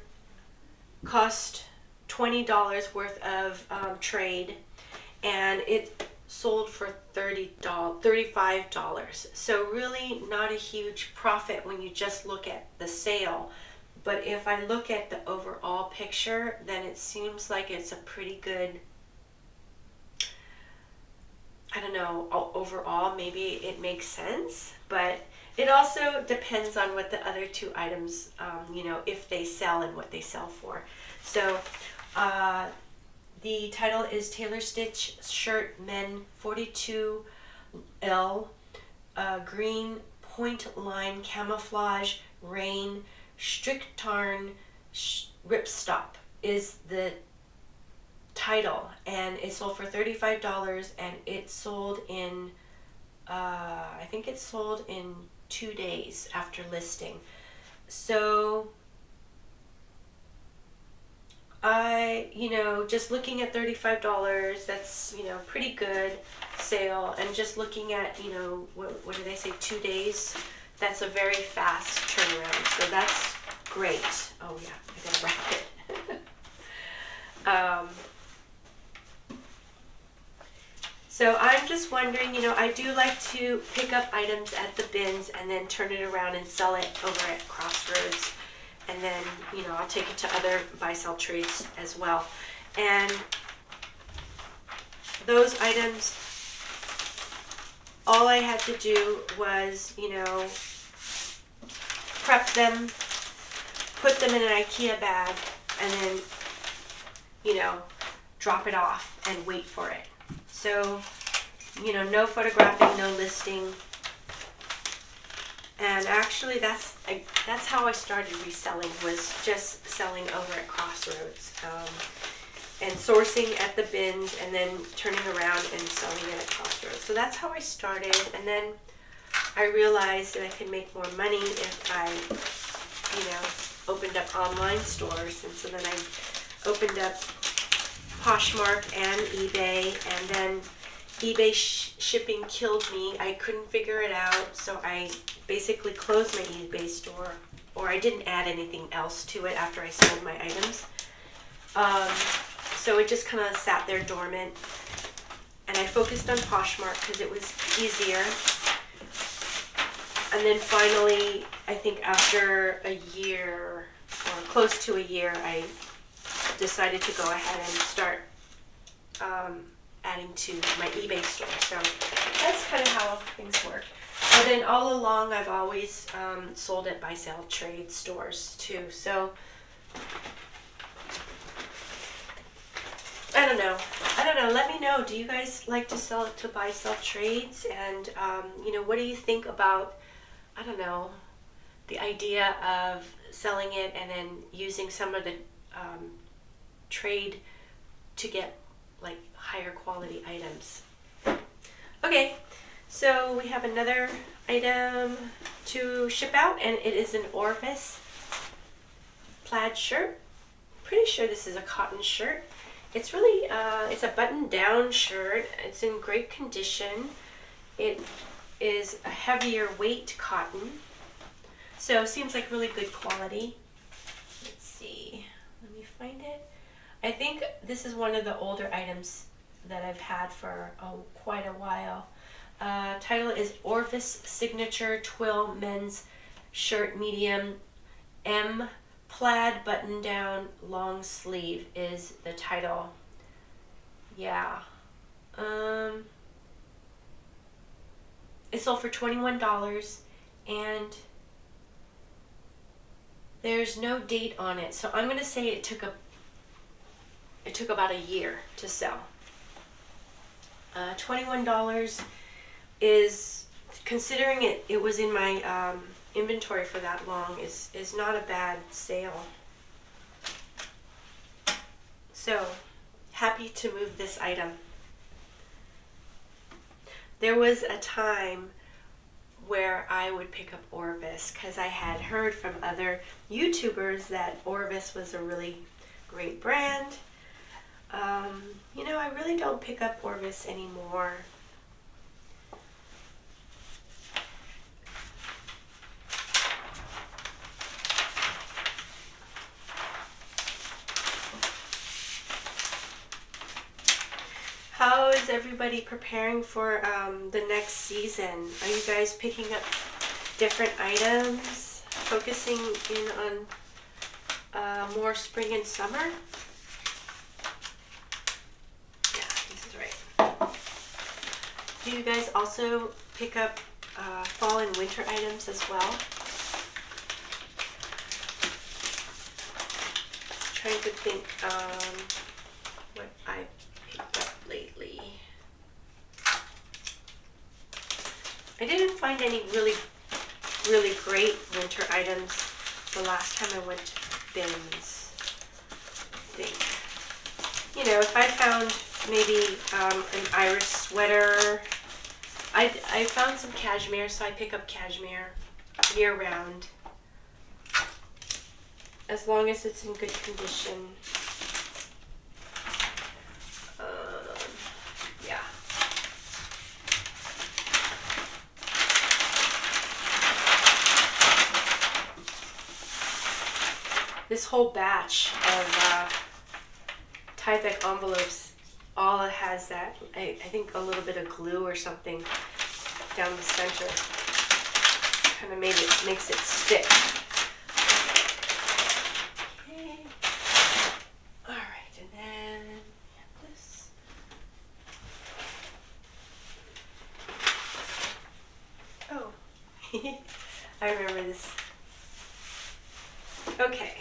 cost $20 worth of trade, and it sold for $35. So really not a huge profit when you just look at the sale. But if I look at the overall picture, then it seems like it's a pretty good, I don't know, overall maybe it makes sense, but it also depends on what the other 2 items, you know, if they sell and what they sell for. So the title is Tailor Stitch Shirt Men 42L Green Point Line Camouflage Rain Strict Tarn Ripstop is the title, and it sold for $35, and it sold in I think it sold in 2 days after listing. So I, you know, just looking at $35, that's, you know, pretty good sale. And just looking at, you know, what did they say, 2 days? That's a very fast turnaround. So that's great. Oh yeah, I gotta wrap it. So I'm just wondering, you know, I do like to pick up items at the bins and then turn it around and sell it over at Crossroads. And then, you know, I'll take it to other buy-sell trades as well. And those items, all I had to do was, you know, prep them, put them in an IKEA bag, and then, you know, drop it off and wait for it. So, you know, no photographing, no listing. And actually that's how I started reselling, was just selling over at Crossroads, and sourcing at the bins and then turning around and selling it at Crossroads. So that's how I started, and then I realized that I could make more money if I, you know, opened up online stores. And so then I opened up Poshmark and eBay, and then eBay shipping killed me. I couldn't figure it out, so I basically closed my eBay store, or I didn't add anything else to it after I sold my items. So it just kind of sat there dormant, and I focused on Poshmark because it was easier. And then finally, I think after a year, or close to a year, I decided to go ahead and start adding to my eBay store. So that's kind of how things work. But then all along, I've always sold at buy-sell trade stores too. So I don't know. Let me know. Do you guys like to sell to buy-sell trades? And you know, what do you think about, I don't know, the idea of selling it and then using some of the trade to get like higher quality items? Okay, so we have another item to ship out, and it is an Orvis plaid shirt. Pretty sure this is a cotton shirt. It's really, it's a button-down shirt. It's in great condition. It is a heavier weight cotton, so it seems like really good quality. Let's see, let me find it. I think this is one of the older items that I've had for quite a while. title is Orvis Signature Twill Men's Shirt Medium M Plaid Button Down Long Sleeve is the title. Yeah. It sold for $21 and there's no date on it. So I'm going to say it took about a year to sell. $21 is, considering it was in my inventory for that long, is not a bad sale. So happy to move this item. There was a time where I would pick up Orvis because I had heard from other YouTubers that Orvis was a really great brand. You know, I really don't pick up Orvis anymore. How is everybody preparing for the next season? Are you guys picking up different items, focusing in on more spring and summer? Yeah, this is right. Do you guys also pick up fall and winter items as well? Trying to think what I picked up lately. I didn't find any really great winter items the last time I went to bins. I think, you know, if I found maybe an Irish sweater, I found some cashmere, so I pick up cashmere year round as long as it's in good condition. Yeah. This whole batch of Tyvek envelopes, all it has that, I think a little bit of glue or something down the center. Kind of makes it stick. Okay. Alright, and then we have this. Oh, I remember this. Okay.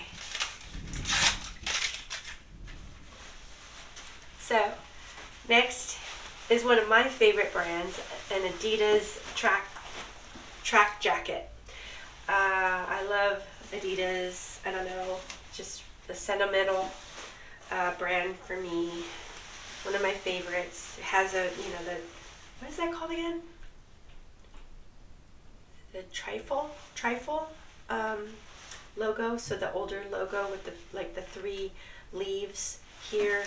So, next is one of my favorite brands, an Adidas track jacket. I love Adidas. I don't know, just the sentimental brand for me. One of my favorites. It has a, you know, the, what is that called again? The trifle logo. So the older logo with the 3 leaves here.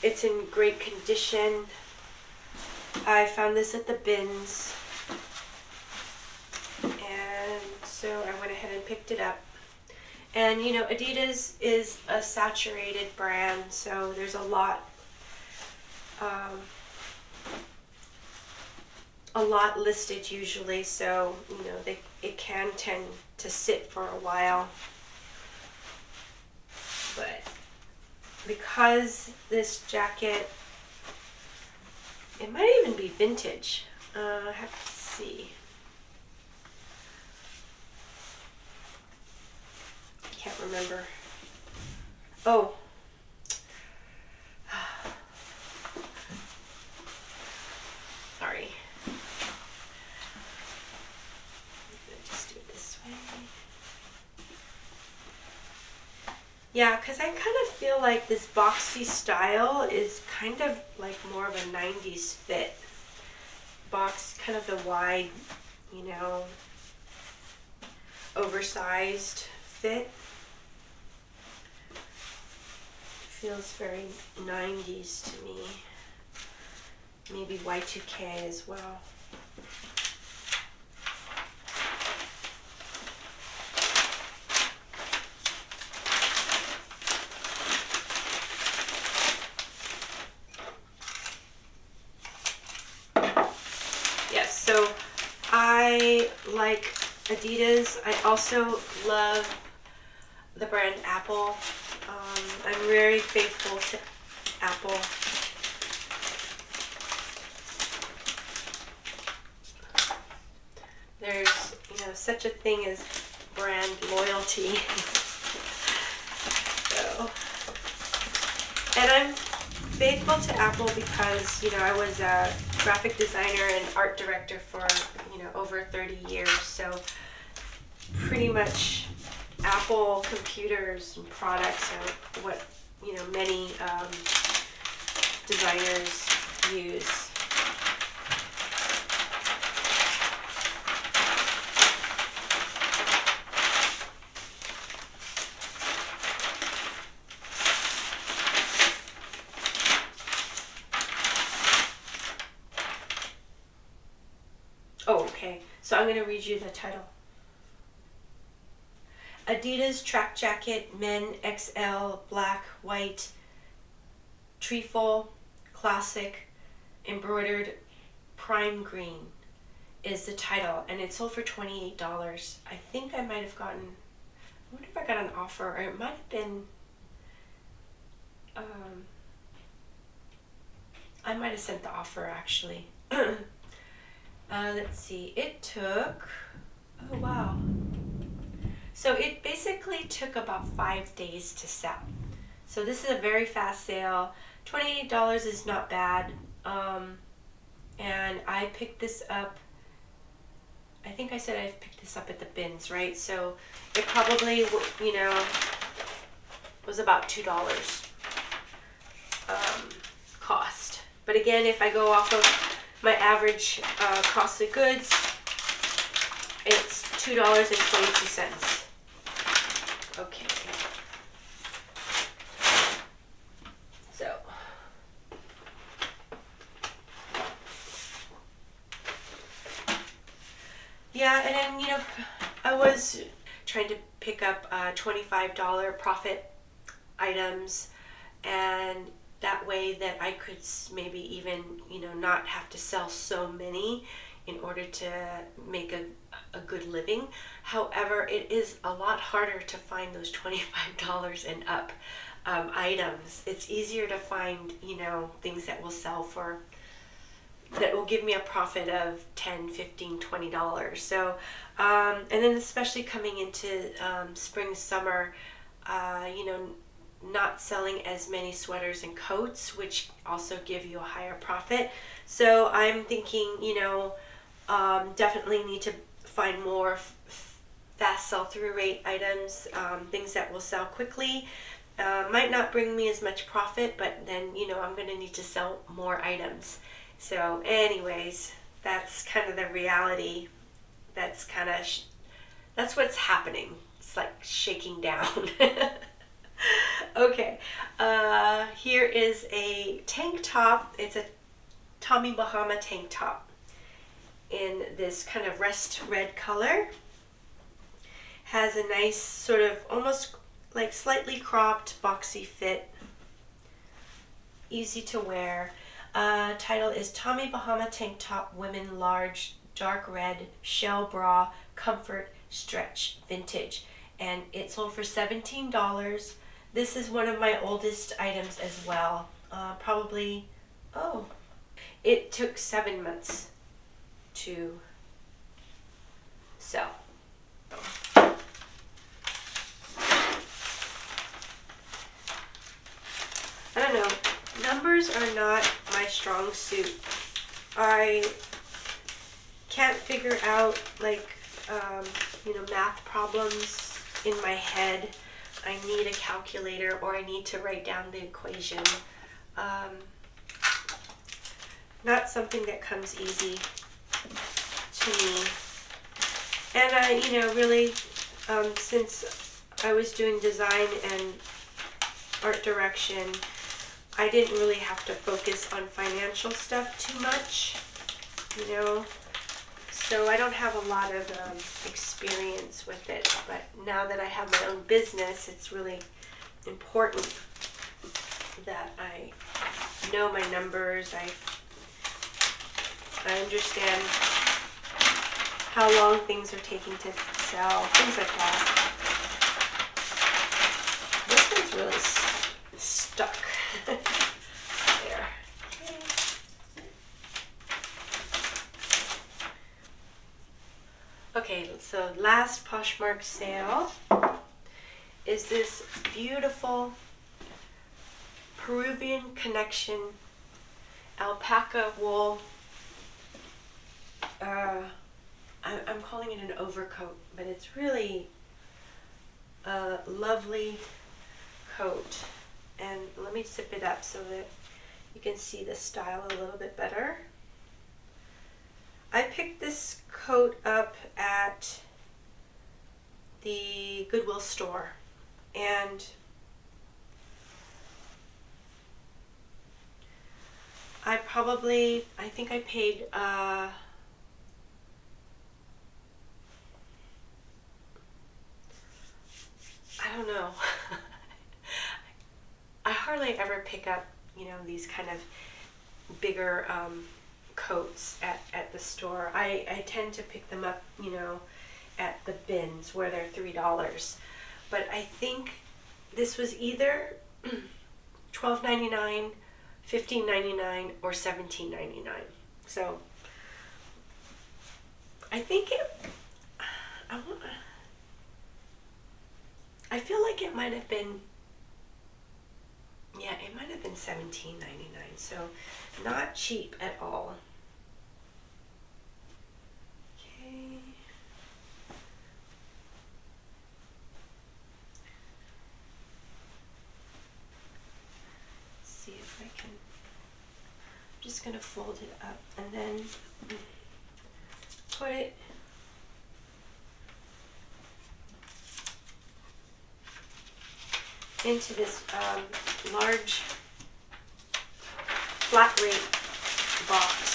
It's in great condition. I found this at the bins, and so I went ahead and picked it up. And you know, Adidas is a saturated brand, so there's a lot listed usually, so you know, it can tend to sit for a while. But because this jacket, it might even be vintage. I have to see. Can't remember. Oh. Sorry. Just do it this way. Yeah, because I kind of feel like this boxy style is kind of like more of a 90s fit. Box, kind of the wide, you know, oversized fit. Feels very 90s to me. Maybe Y2K as well. So I like Adidas. I also love the brand Apple. I'm very faithful to Apple. There's, such a thing as brand loyalty. So, and I'm faithful to Apple because, I was a graphic designer and art director for, over 30 years. So pretty much Apple computers and products are what, many designers use. Oh, okay. So I'm going to read you the title. Adidas track jacket, men XL, black, white, trefoil, classic, embroidered prime green is the title, and it sold for $28. I think I might have gotten, I wonder if I got an offer, or it might have been, I might have sent the offer actually. Let's see, it took, oh wow. So it basically took about 5 days to sell. So this is a very fast sale. $28 is not bad. And I picked this up, I think I said I picked this up at the bins, right? So it probably, was about $2 cost. But again, if I go off of my average cost of goods, it's $2.22. Okay. So. Yeah, and then, I was trying to pick up $25 profit items, and that way that I could maybe even, not have to sell so many in order to make a good living. However, it is a lot harder to find those $25 and up items. It's easier to find, things that will sell for, that will give me a profit of $10, $15, $20. So, and then especially coming into spring, summer, not selling as many sweaters and coats, which also give you a higher profit. So I'm thinking, definitely need to find more fast sell-through rate items, things that will sell quickly. Might not bring me as much profit, but then, I'm going to need to sell more items. So anyways, that's kind of the reality. That's kind of, that's what's happening. It's like shaking down. Okay, here is a tank top. It's a Tommy Bahama tank top in this kind of rust red color. Has a nice sort of almost like slightly cropped boxy fit. Easy to wear. Title is Tommy Bahama tank top, women large, dark red, shell bra, comfort, stretch, vintage. And it sold for $17. This is one of my oldest items as well. Probably, it took 7 months to sell. I don't know, numbers are not my strong suit. I can't figure out math problems in my head. I need a calculator, or I need to write down the equation. Not something that comes easy to me. And I, really, since I was doing design and art direction, I didn't really have to focus on financial stuff too much, So I don't have a lot of experience with it, but now that I have my own business, it's really important that I know my numbers. I understand how long things are taking to sell, things like that. This one's really stuck. There. Okay, so last Poshmark sale is this beautiful Peruvian Connection alpaca wool. I'm calling it an overcoat, but it's really a lovely coat. And let me zip it up so that you can see the style a little bit better. I picked this coat up at the Goodwill store, and I think I paid I don't know. I hardly ever pick up, these kind of bigger coats at the store. I tend to pick them up, at the bins where they're $3. But I think this was either $12.99, $15.99, or $17.99. So I think I feel like it might have been, yeah, it might have been $17.99. So not cheap at all. Okay. Let's see if I can. I'm just going to fold it up and then put it into this large flat rate box.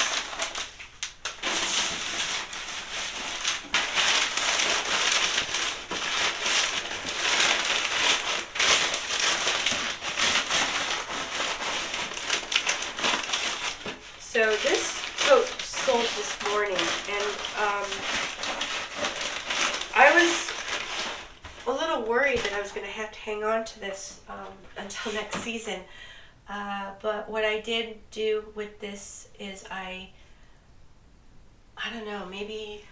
So this coat sold this morning, and I was a little worried that I was going to have to hang on to this until next season. But what I did do with this is I don't know, maybe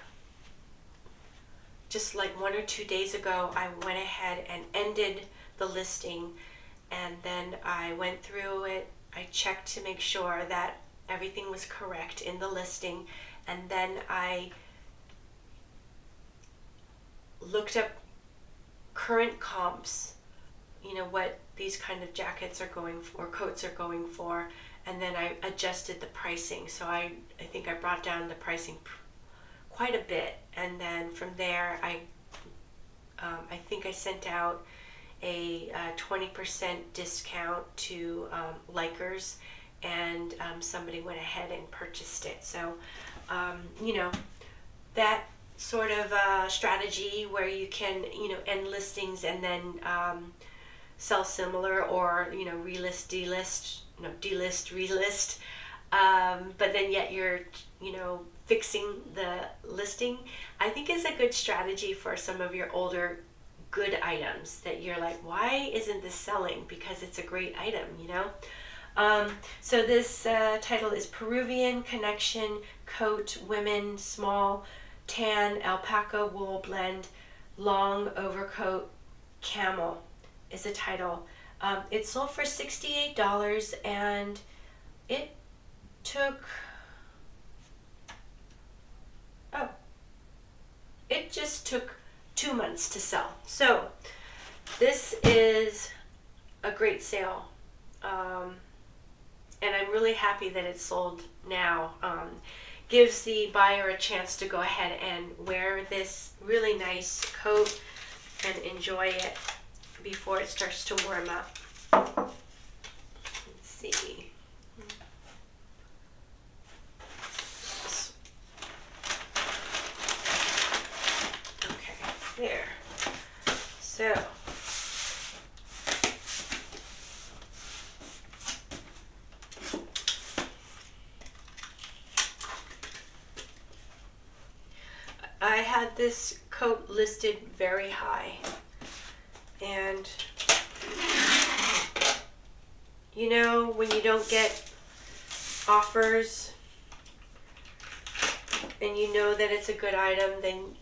just like 1 or 2 days ago, I went ahead and ended the listing, and then I went through it. I checked to make sure that everything was correct in the listing, and then I looked up current comps, what these kind of jackets are going for, coats are going for, and then I adjusted the pricing. So I think I brought down the pricing quite a bit, and then from there I think I sent out a 20% discount to likers, and somebody went ahead and purchased it. So that sort of strategy where you can end listings and then sell similar, or relist, delist, delist, relist, but then yet you're fixing the listing, I think is a good strategy for some of your older good items that you're like, why isn't this selling? Because it's a great item, so this title is Peruvian Connection Coat Women Small Tan Alpaca Wool Blend Long Overcoat Camel is the title. It sold for $68, and it just took 2 months to sell. So this is a great sale, and I'm really happy that it sold now. Gives the buyer a chance to go ahead and wear this really nice coat and enjoy it before it starts to warm up. Let's see. Okay, there. So I had this coat listed very high, and you know, when you don't get offers and you know that it's a good item, then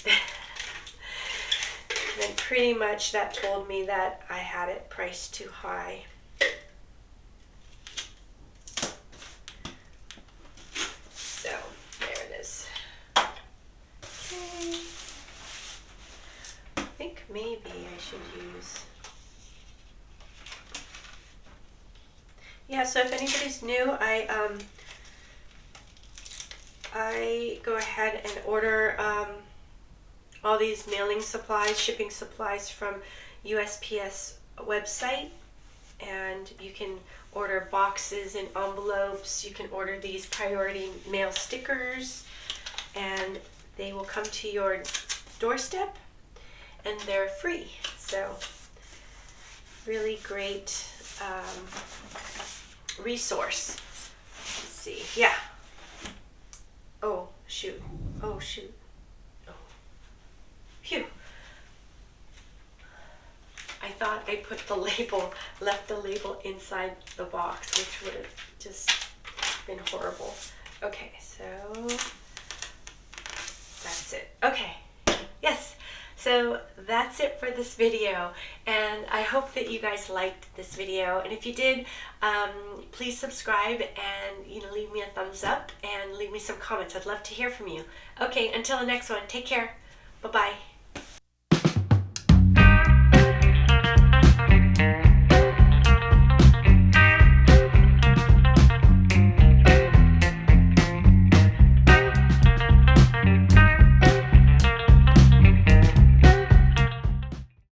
then pretty much that told me that I had it priced too high. So there it is. Okay. I think maybe I should use, yeah, so if anybody's new, I go ahead and order all these mailing supplies, shipping supplies from USPS website, and you can order boxes and envelopes. You can order these priority mail stickers, and they will come to your doorstep, and they're free. So really great resource. Let's see. Yeah. Oh shoot. Oh shoot. Oh. Phew. I thought I put the label, left the label inside the box, which would have just been horrible. Okay, so that's it. Okay. Yes. So that's it for this video, and I hope that you guys liked this video, and if you did, please subscribe and leave me a thumbs up and leave me some comments. I'd love to hear from you. Okay, until the next one, take care. Bye-bye.